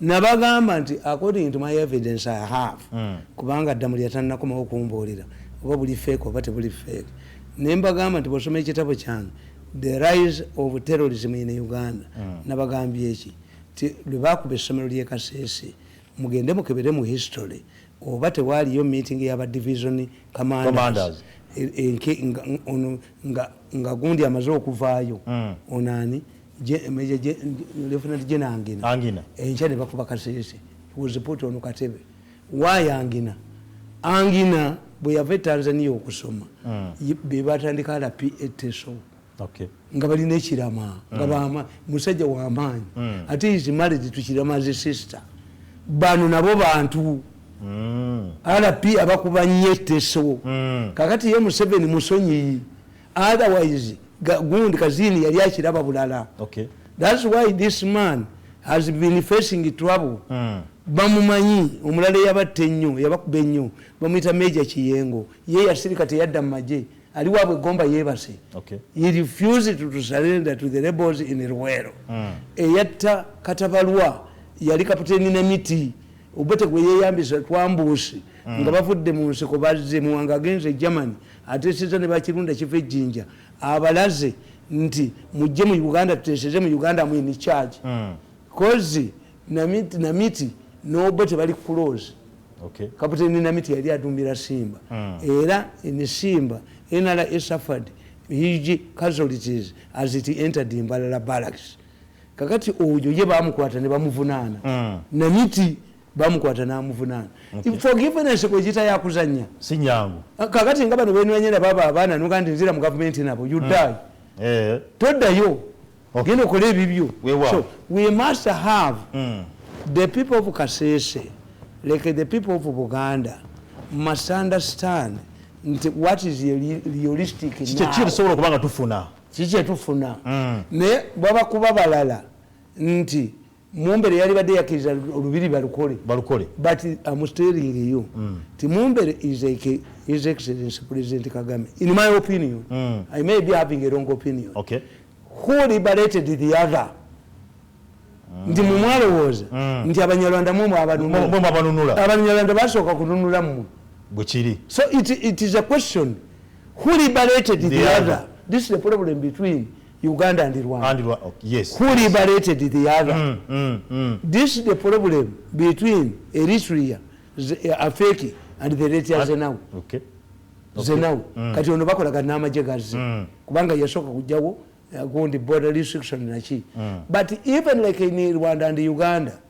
Speaker 2: nabagamba nti according to my evidence I have kubanga Ddamuli yatannakomawo okumbuulira oba buli fake oba tebuli fake. Nembagamba nti bw'osoma ekitabo kyange The Rise of Terrorism in Uganda nabagambye eki ti lwe baakuba essomero ly'e Kasese mugende mukebere mu history oba tewaaliyo meeting y'aba division commanders nga gundi amaze okuvaayo onani Lieutenant General Angina enkya ne bakuba Kasese. He was put on katebe. Why Angina bwe yava Tanzania okusoma be batandika RP eteso nga balina ekirama nga bama musajja w'amaanyi ate is married to Kirama's sister. Bano nabo bantu RP abakuba nnyo eteso kakati ye Museveni musonyi otherwise gundi kazini yali akiraba bulala. That's why this man has been facing trouble. Bamumanyi omulala yabatte nnyo yabakuba ennyo bamuyita Meja Kiyengo ye yasirika teyadda mu magye ali waabwe Gomba yeebase. He refused to surrender to the rebels in Luwero. Eyatta Katabalwa yali kapiteeni Namiti obete gwe yeeyambisa twambuusi nga bavudde mu nsiko bazze muwanga agenze Germany ateeseza ne bakirunda kifa ejjinja abalaze nti mujje mu Uganda tuteeseze mu Uganda mu in charge kozi Namiti n'obete bali close. Kapiteeni Namiti yali adumbira Simba era in Simba NRA suffered huge casualties as it entered Mbalala barracks. Kakati oyo ye bamukwata ne bamuvunaana Namiti bamukwata n'amuvunaana. Forgiveness kwegita yakuzannya
Speaker 1: si nyangu.
Speaker 2: Kakati nga bano benwanyera baba abaana nogandi nzira mu government nabo you die toddayo genda okole ebibyo. So we must have the people of Kasese like the people of Uganda must understand what is realistic
Speaker 1: kisobola kubanga tufuna
Speaker 2: tufuna ne baba kuba balala nti Mumbere yali badde yakiriza olubiri balukole but I'm telling you Mumbere is like His Excellency President Kagame in my opinion. I may be having a wrong opinion. Who liberated the other? Nti mumwalowooza nti Abanyarwanda mumwe Abanyarwanda basooka kununula mmwe
Speaker 1: bwekiri.
Speaker 2: So it is a question who liberated the other. This is the problem between Uganda and Rwanda.
Speaker 1: Yes.
Speaker 2: Who liberated the other? This is the problem between Eritrea, Afeki, and the Eritrea Zenawi. Zenawi. Kati ono bakolaga n'amagye gazze. Kubanga yasooka kujjawo gundi border restriction naki. But even like in Rwanda and Uganda,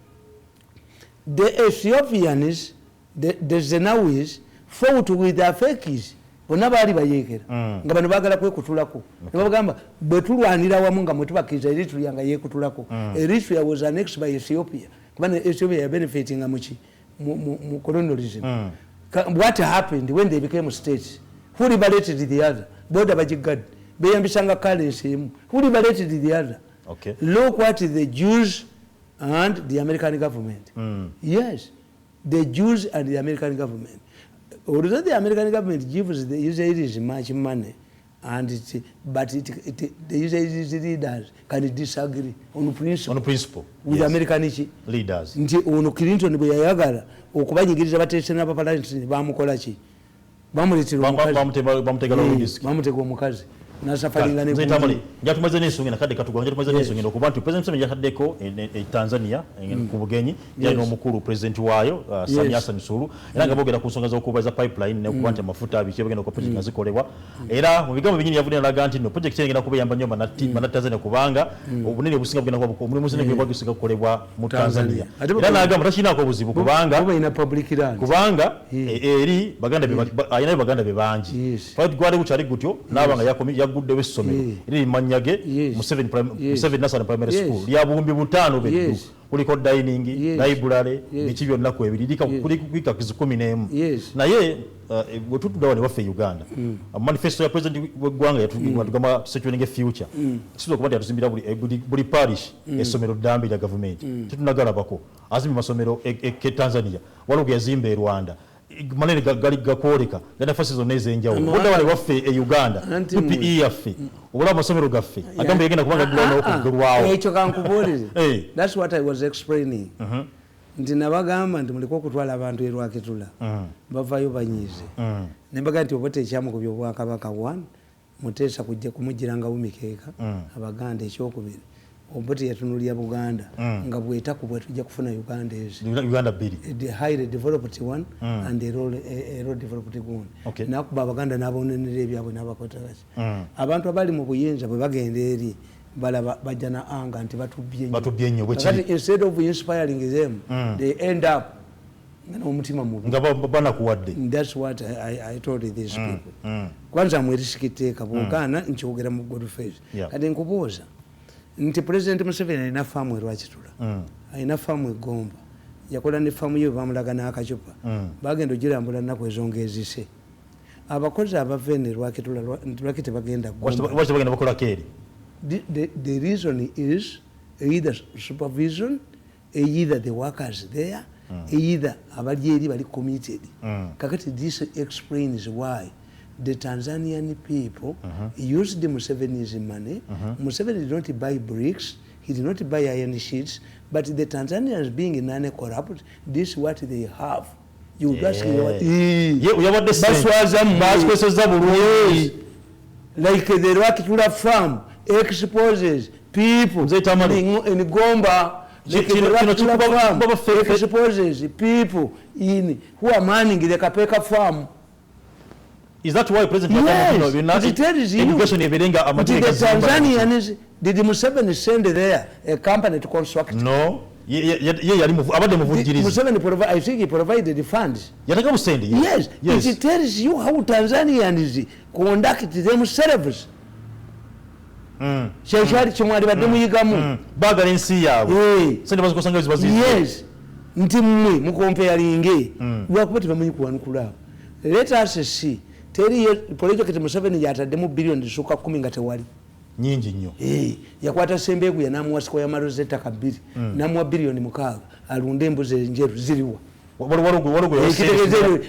Speaker 2: the Ethiopians, the Zenawis, fought with the Afekis. Bonna baali bayeekera nga bano baagala kwekutulako ne babagamba bwe tulwanira wamu nga mwe tubakiriza Eritrea nga yeekutulako. Eritrea was annexed by Ethiopia kubanga Ethiopia ya benefitinga mu colonialism. What happened when they became states? Who liberated the other? Boda bagigadde beeyambisanga currency emu. Who liberated the other? Look what the Jews and the American government. Yes, the Jews and the American government. Although the American government gives the Israelis much money and the Israeli leaders can disagree on principle with American
Speaker 1: leaders.
Speaker 2: Nti ono Clinton bwe yayagala okubanyigiriza bateese n'abapalansi bamukola ki bamuletera omukazi nasafalinga ne
Speaker 1: Tamale njatumaze n'ensonga nakadde katugwa njatumaze n'ensonga okuba nti President Museveni yataddeko Tanzania ku bugenyi yali n'omukulu president waayo Samia Hassan Suluhu era nga boogera ku nsonga z'okubaza pipeline ne okuba nti amafuta abiki bagenda ku project zikolebwa era mu bigambo binyini yavudde n'alaga nti no project egenda kubayamba nnyo bannattima Tanzania kubanga obunene obusinga bugenda kuba omulimu munene bwe gusinga kukolebwa mu Tanzania era n'agamba takinaako obuzibu kubanga eri ayinayo baganda be bangi gwali gukyali gutyo n'abanga yaguddewo essomero eri manyage Museveni National Primary School lya buwumbi 5 beddu kuliko dining library n'eki byonna ku ebiri kuliko kizi 11 naye bwe tutuddawo ne waffe Uganda manifesto ya president w'eggwanga yatugamba securing a future kisobola okuba nti yatuzimbira buli parish essomero ddambi lya gavumenti tetunagalabako azimba amasomero e Tanzania waliwo ge yazimba e Rwanda manene gali gakwoleka gana fasi zonna ez'enjawulo bodda wale waffe e Uganda PPE yaffe obula amasomero gaffe agamba yagenda kubanga gulwana okugulwawo
Speaker 2: ekyo kankubuulire that's what I was explaining nti nabagamba nti muliko okutwala abantu e Rwakitula bavayo banyiize ne mbaga nti oba tekyamu ku by'obwakabaka 1 muteesa kujja kumuggirangawo mikeeka abaganda ekyokubiri obote yatunulya Buganda nga bwetakubwe tujja kufuna Uganda
Speaker 1: bbiri
Speaker 2: the highly developed one and the low developed one nakuba abaganda n'abonenera ebyabwe n'abakotalaki abantu abali mu buyinza bwe bagenda eri balaba bajja na anga nti batubbye nnyo instead of inspiring them they end up n'omutima mubi
Speaker 1: nga banakuwadde.
Speaker 2: That's what I told these people kwanza mwerisiketeeka bwogana nkyogera mu good faith kati nkubuuza nti President Museveni alina faamu e Rwakitula alina faamu e Gomba yakola ne faamu ye bamulaga n'akacupa bagenda ogirambula nnaku ezongeezise abakozi abava eno e Rwakitula lwaki tebagenda
Speaker 1: bagenda bakola keeri.
Speaker 2: The reason is either supervision, either the workers there, either abali eri bali committed. Kakati this explains why the Tanzanian people used the Museveni's money. Museveni did not buy bricks, he did not buy iron sheets, but the Tanzanians being non-corrupt, this is what they have. You guys like the Rwakitula farm exposes people in Gomba. Exposes people in who are manning the Kapeka farm.
Speaker 1: Is that why President
Speaker 2: education the Tanzanians did Museveni send there a company to construct?
Speaker 1: No.
Speaker 2: Museveni I think he provided the funds. Yes. It tells you how Tanzanians conduct themselves. Shashari chimwali bademu yigamu.
Speaker 1: Bagala ensi yaabwe.
Speaker 2: Sente bazikosanga ezibazizi. Yes. Nti mmwe mukompeyalinge. Lwakuba tebamanyi kuwanukula. Let us see. Teri project Museveni yataddemu billion zisuka 10 nga tewali.
Speaker 1: Nyingi nnyo.
Speaker 2: Yakwata Sembegu ya namuwa siko ya marozeta kabiri. Namuwa billion 6 alunde embuzi enjeru ziriwa.
Speaker 1: Walugo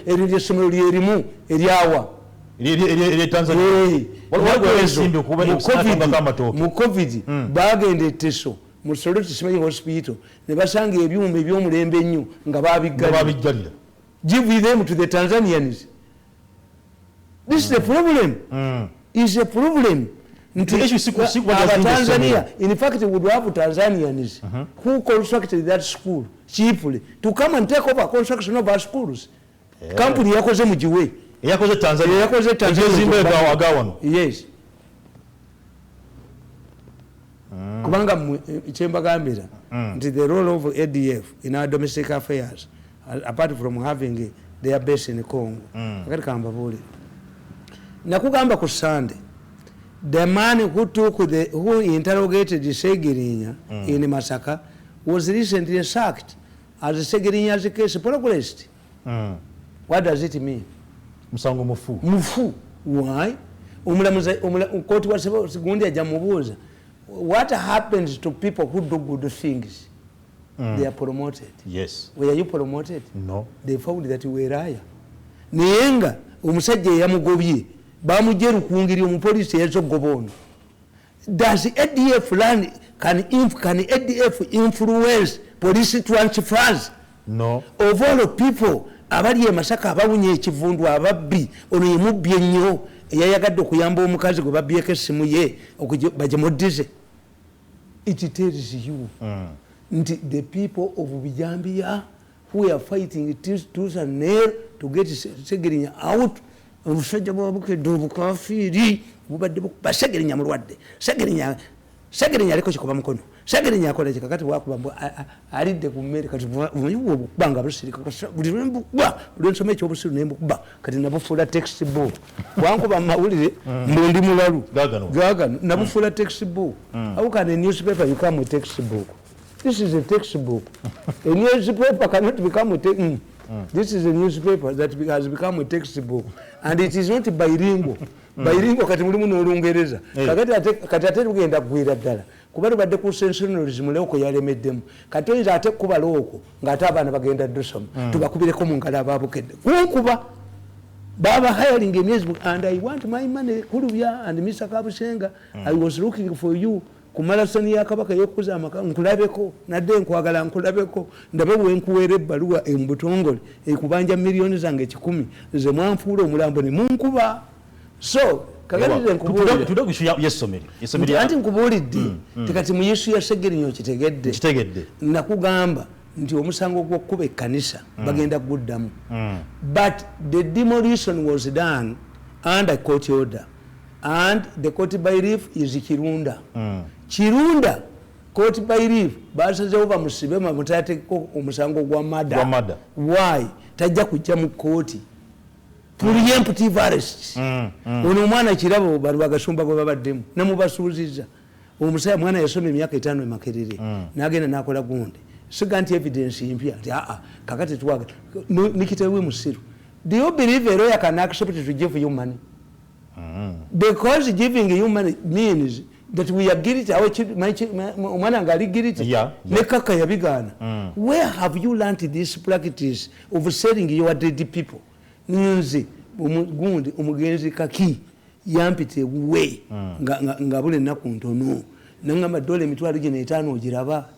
Speaker 2: erindi somero lyerimu eryawa.
Speaker 1: Eri Tanzania.
Speaker 2: Mu COVID bagende teso mu Soloti Simanyi Hospital ne basanga ebyuma ebyomulembe nnyo nga babiggalira. Give them to the Tanzanians. This is the problem. Is a problem. Tanzania, in fact, we would have Tanzanians who constructed that school cheaply to come and take over construction of our schools. Company yakoze mujiwe.
Speaker 1: Yakoze Tanzania.
Speaker 2: Yes. Kubanga chemba gambira. The role of ADF in our domestic affairs, apart from having their base in Congo. Nakugamba ku Sunday, the man who interrogated Segirinya in Masaka was recently sacked as Segirinya's case progressed. What does it mean?
Speaker 1: Musango mufu.
Speaker 2: Mufu. Why? What happens to people who do good things? They are promoted.
Speaker 1: Yes.
Speaker 2: Were you promoted?
Speaker 1: No.
Speaker 2: They found that you were liar. Nienga umusajja yamugobye bamujeru kuungiri omupolisi ezogobono. Does ADF land, can ADF influence police transfers?
Speaker 1: No.
Speaker 2: Of all the people abali e Masaka abawunye ekivundu ababbi ono yemubbi ennyo eyayagadde okuyamba omukazi gwe babbyeko essimu ye bagimudize. It tells you the people of Bijambia who are fighting tooth and nail to get Segerinya out. Omusajja bwabukedde obukafiri bubadde basegerinya mulwadde. Segerinya aliko kikoba mukono. Segerinya akola kikakati bwakuba alidde ku mmere kati buyuwo banga busirika buli lwembukwa buli nsoma ekyobusiru nembukwa kati nabufuula textbook bwankuba mawulire mbundi mulalu gagano nabufuula textbook. How can a newspaper become a textbook? This is a textbook. A newspaper cannot become a textbook. This is a newspaper that has become a textbook, and it is not bilingual. Bilingual kati mulimu n'Olungereza. Kati ate lugenda kugwira ddala. Kuba lubadde ku sensationalism leeko yalemeddemu. Kati oyinza ate kuba looko ng'ate abaana bagenda ddusoma. Tubakubireko mu ngalo abaabukedde. Kunkuba baba hiring emyezi and I want my money kulubya and Mr. Kabusenga I was looking for you. Kumalasoni ya kabaka yokuza amaka nkulabeko nadde nkwagala nkulabeko ndabe wenkuwere ebbaluwa embutongole ekubanja milioni zange 10 ze mwanfuula omulambo ne munkuba. So kagalire nkubulire
Speaker 1: tudogushu yesomeri
Speaker 2: anti nkubulidde tekati mu Yesu ya Segerinyo kitegedde nakugamba nti omusango gw'okkuba ekkanisa bagenda kuguddamu. But the demolition was done under court order and the court by reef is Kirunda court by reef basazewo bamusibe bamutateko omusango gwa mada. Why? Tajja kujja mu kooti preemptive arrest. Ono omwana kirabo bali bagasumba gwe babaddemu namubasuuziza omusaya mwana yasoma emyaka 5 emakerere n'agenda n'akola gundi siga nti evidence impya nti kakati twaga nikitewe musiru. Do you believe a lawyer can accept to give you money? Because giving you money means that we are guilty. Omwana ngali guilty nekaka yabigana. Where have you learned this practice of selling your dead people? Nze gundi omugenzi kaki yampite we nga bule naku ntono nangamba dole emitwalo gye 5 ogiraba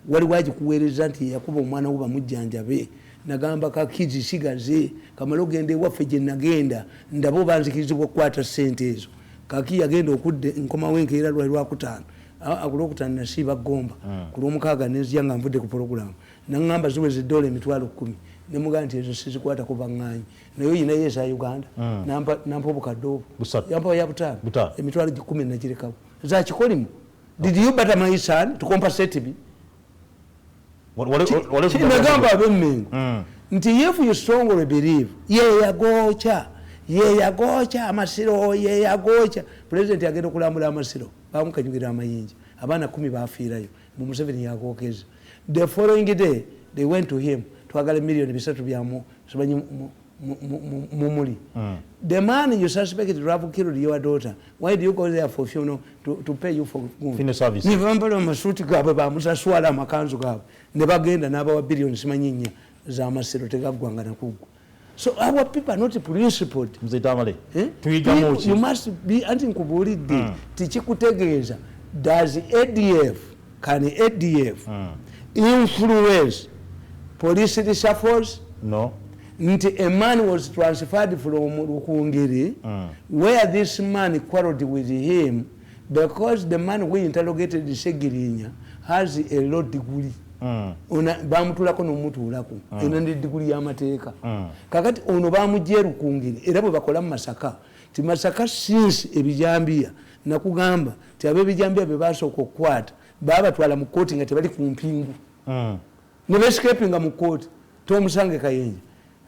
Speaker 2: wali wagikuweereza nti yakuba omwana wo bamujjanjabe nagamba kakizi sigaze kamalo gende waffe gye nagenda ndabo banzikirizibwa okukwata ssente ezo kaki yagenda okudde nkoma wenkeera lwakutaano akulokutaano nasiiba gomba ku lwomukaaga nenzija nga nvudde ku puroguramu nangamba ziweze dola emitwalo 10 nemugaa nti ezo sizikwata ku baŋŋaanyi naye oyina yeesa Uganda nampa obukadde obwo yampa ya butaano emitwalo 10 nagirekawo zakikolimu. Did you butter my son to compensate me? Nagamba abemmengo nti if you strongly believe yeyagocha amasiro yeyagocha president agenda okulambula amasiro bamukanyugira amayinja abaana 10 bafiirayo mu Museveni yagookeza. The following day they went to him twagala million 3 byamu sibanyi mumuli. The man you suspected to have killed your daughter, why do you go there for funeral to pay you for funeral service? Nivambala masuti gabe bamusaswala amakanzu gabe ne bagenda n'abawa billion simanyinya za amasiro tegaggwanga nakugwa. So our people are not principled.
Speaker 1: Mzee Tamale
Speaker 2: you must be anti-nkubulidde tikikutegeeza. Does can ADF influence police reshuffles?
Speaker 1: No.
Speaker 2: A man was transferred from Rukungiri where this man quarreled with him because the man who interrogated Segirinya has a law degree. Bamutulako n'omutulako ena ndi degree y'amateeka. Kakati ono bamujje Rukungiri era bwe bakola mu Masaka ti Masaka since ebijambia nakugamba ti ab'ebijambia be basooka okukwata babatwala mu kooti nga tebali ku mpingu ne bescapinga mu kooti tomusange Kayenje.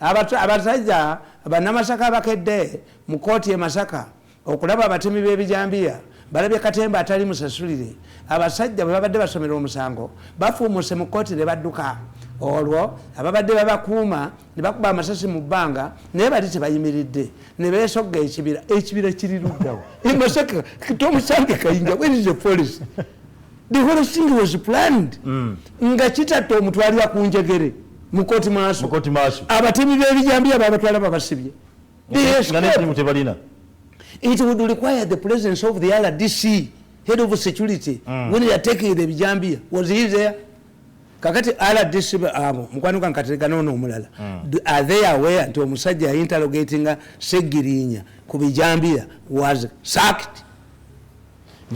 Speaker 2: Abasajja bannamasaka abakedde mu kooti e Masaka okulaba abatemi b'ebijambia balabye Katemba atali musasulire. Abasajja bwe babadde basomera omusango bafuumuse mu kooti ne badduka. Olwo ababadde babakuuma ne bakuba amasasi mu bbanga naye bali tebayimiridde ne beesogga ekibira kiri luddawo e Masaka tomusange Kayinja. Where is the police? The whole thing was planned. Nga kitatta omutwalira ku njegere mukoti maaso abatemi b'ebijambia babatwala babasibye. It would require the presence of the RDC, head of security, when they are taking the Bijambia. Was he there? Kakati RDC mkwanu kankatereka nono mulala. Are they aware until Musajja interrogating Segirinya Kubijambia was sacked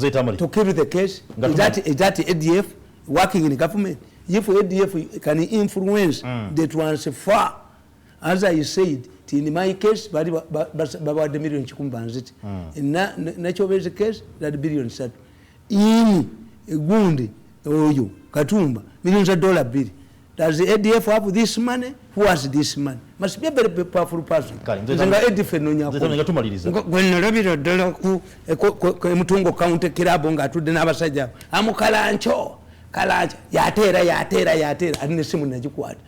Speaker 2: to kill the case? Is that ADF working in the government? If ADF can influence the transfer, as I said, in my case, about the million chikumbanzit. In natural case, that billion said, in Uganda, Oyo, Katumba, millions of dollar bill. Does the ADF have this money? Who has this money? Must be a very powerful person. When Mutungo County Kirabonga to the Navasaja, Amukalancho. Kalaja yatera adine simu najikwata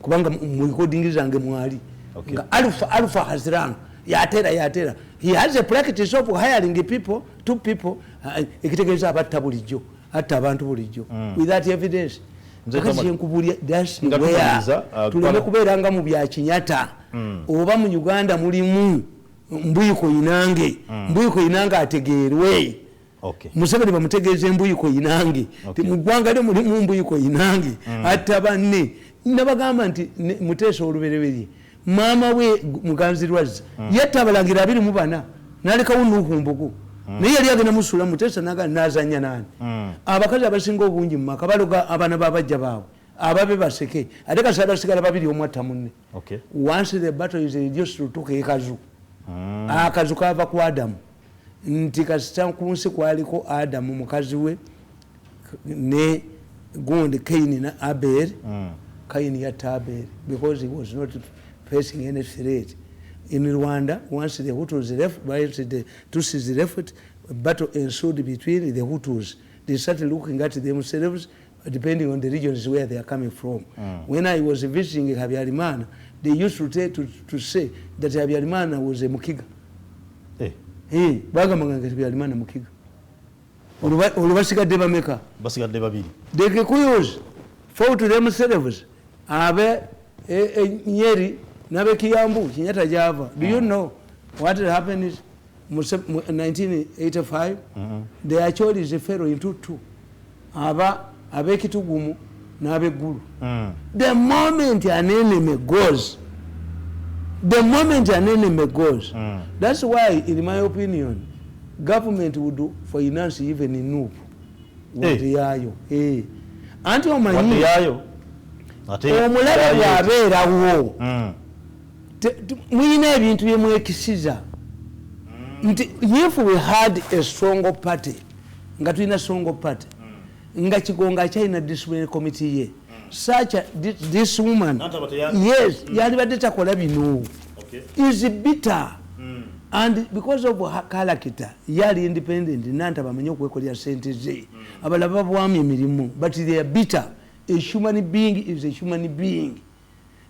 Speaker 2: kubanga muikodingizange mwali alpha has run yatera he has a practice of hiring people two people ikitegeza abatta bulijjo atta abantu bulijjo without evidence akazi enkubulia that's where tuleme kuberanga mu bya kinyata oba mu Uganda mulimu mbuyiko inanga ategerwe.
Speaker 1: Okay.
Speaker 2: Museveni bamutegeeze mbuyiko inange. Mu ggwanga lyo mulimu mbuyiko inange. Attabanne. Nabagamba nti muteesa olubereberye. Maama we muganzirwaza. Yatta abalangira 24 n'alekawo Nuhumbugu. Naye yali agenda musula muteesa n'azannya nani. Abakazi abasinga obungi mu maka baloga abaana babajja baabwe. Ababe baseke. Ate kasa basigala babiri omwatta munne.
Speaker 1: Okay.
Speaker 2: Once the battle is reduced to tuka ekazu. Akazu kava ku Adamu. Nti kasita kunsi kwaliko Adamu mukazi we ne gonde Kaini na Abel. Kaini yatta Abel because he was not facing any threat. In Rwanda, once the Hutus left, the Tutsis left, a battle ensued between the Hutus. They started looking at themselves depending on the regions where they are coming from. When I was visiting Habyarimana, they used to say that Habyarimana was a Mukiga. Bagamanga Habyarimana Mukiga. Olubasigadde bameka?
Speaker 1: Basigadde babiri.
Speaker 2: The Kikuyus fought themselves. Abe Nyeri nabe Kiyambu Kinyata Java. Do you know what happened is 1985? They actually is a pharaoh into two. Abe Kitugumu nabe Gulu. The moment an enemy goes, that's why, in my opinion, government would finance even in Nup. What the ayo? Anti omanyi omulala bw'abeerawo muyina ebintu bye mwekisiza nti if we had a strong party nga tulina strong party nga Kigonga China disciplinary committee ye such this woman yes yalibadde takola bino is bitter and because of her character yali independent nanta bamanyi okwekolera sente ze abalaba bwami emirimu but they are bitter. A human being is a human being.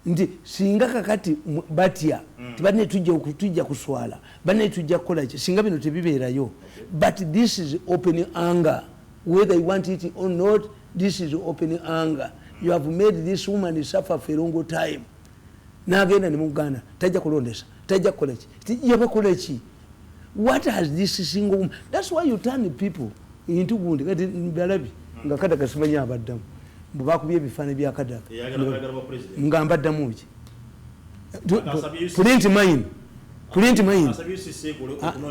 Speaker 2: Nti singa kakati batya tibane tujja kuswala bane tujja kukola ki singa bino tebibeerayo but this is open anger whether you want it or not. This is open anger. You have made this woman suffer for a long time. Nagenda ne mugana tajja kulondesa tajja kukola ki yabe kola ki. What has this single woman? That's why you turn people into gundi kati mbalabi ngakada kasimanya abaddamu bakubye ebifaananyi bya Kadaka ngamba ddamu ki print mine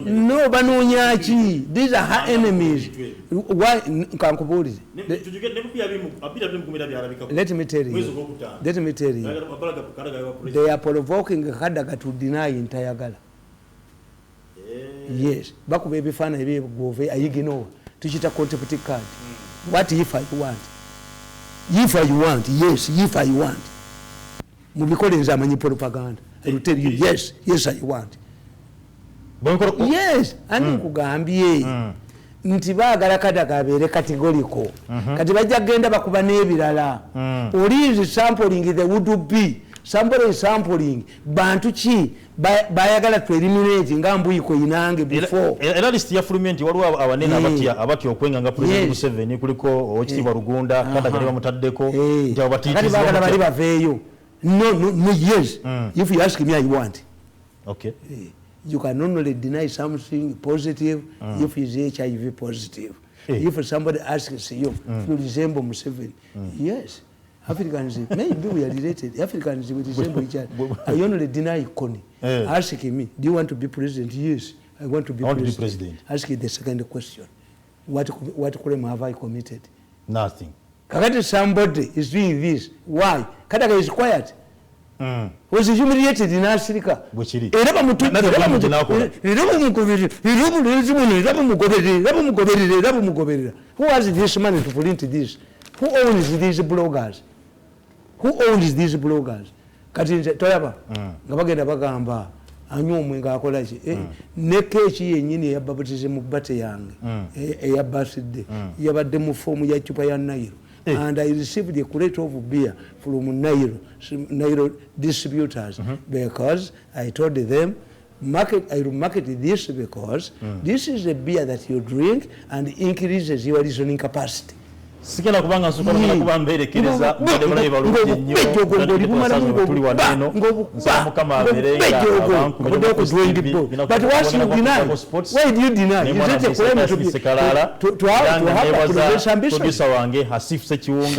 Speaker 2: no banoonya ki. These are her enemies. Why kankubuulize let me tell you they are provoking Kadaka to deny ntayagala. Yes bakuba ebifaananyi byegove ayiginowa tukita contempt card. What if I want? If I want, yes, if I want. Mubikolenza amanyi propaganda. I will tell you, yes, I want. Yes, and nkugambye nti baagala Kadaka abeere categorical. Kati bajja genda bakuba n'ebirala. Oli sampling the would be. Somebody sampling bantu ki bayagala to eliminate nga mbuyiko inange before.
Speaker 1: Era list ya fulment waliwo abanene abatya okwenga nga President Museveni kuliko Okitibwa Rugunda Kadaka ne bamutaddeko nti abatiti.
Speaker 2: Kati bagala bali baveeyo. No, yes. If you ask me I want.
Speaker 1: Okay.
Speaker 2: You can only deny something positive if it's HIV positive. If somebody asks you, you resemble Museveni, yes, Africans, maybe we are related. Africans will resemble each other. I only deny Connie. Asking me, do you want to be president? Yes, I want to be president. Ask you the second question. What crime have I committed?
Speaker 1: Nothing.
Speaker 2: Kakati somebody is doing this. Why? Kataka is quiet. Was humiliated in Africa. Who has this money to print this? Who owns these bloggers? Who owns these bloggers? Kati toyaba ngabagenda bagamba anyomwe ngakola ki ne keeki yennyini yabapatize mu bate yange eya birthday yabadde mu form ya chupa ya Nairo. And I received a crate of beer from Nairo distributors because I told them, I will market this because this is a beer that you drink and increases your reasoning capacity.
Speaker 1: Sikena kubanga nsukana kuba mberekereza mbade mulayi balungi nnyo tuli waneno nsaba mukama aberenga abantu
Speaker 2: but what you deny, why do you deny? Is it a claim to be to have a producer ambition?
Speaker 1: Producer wange Hasif Sekiwunga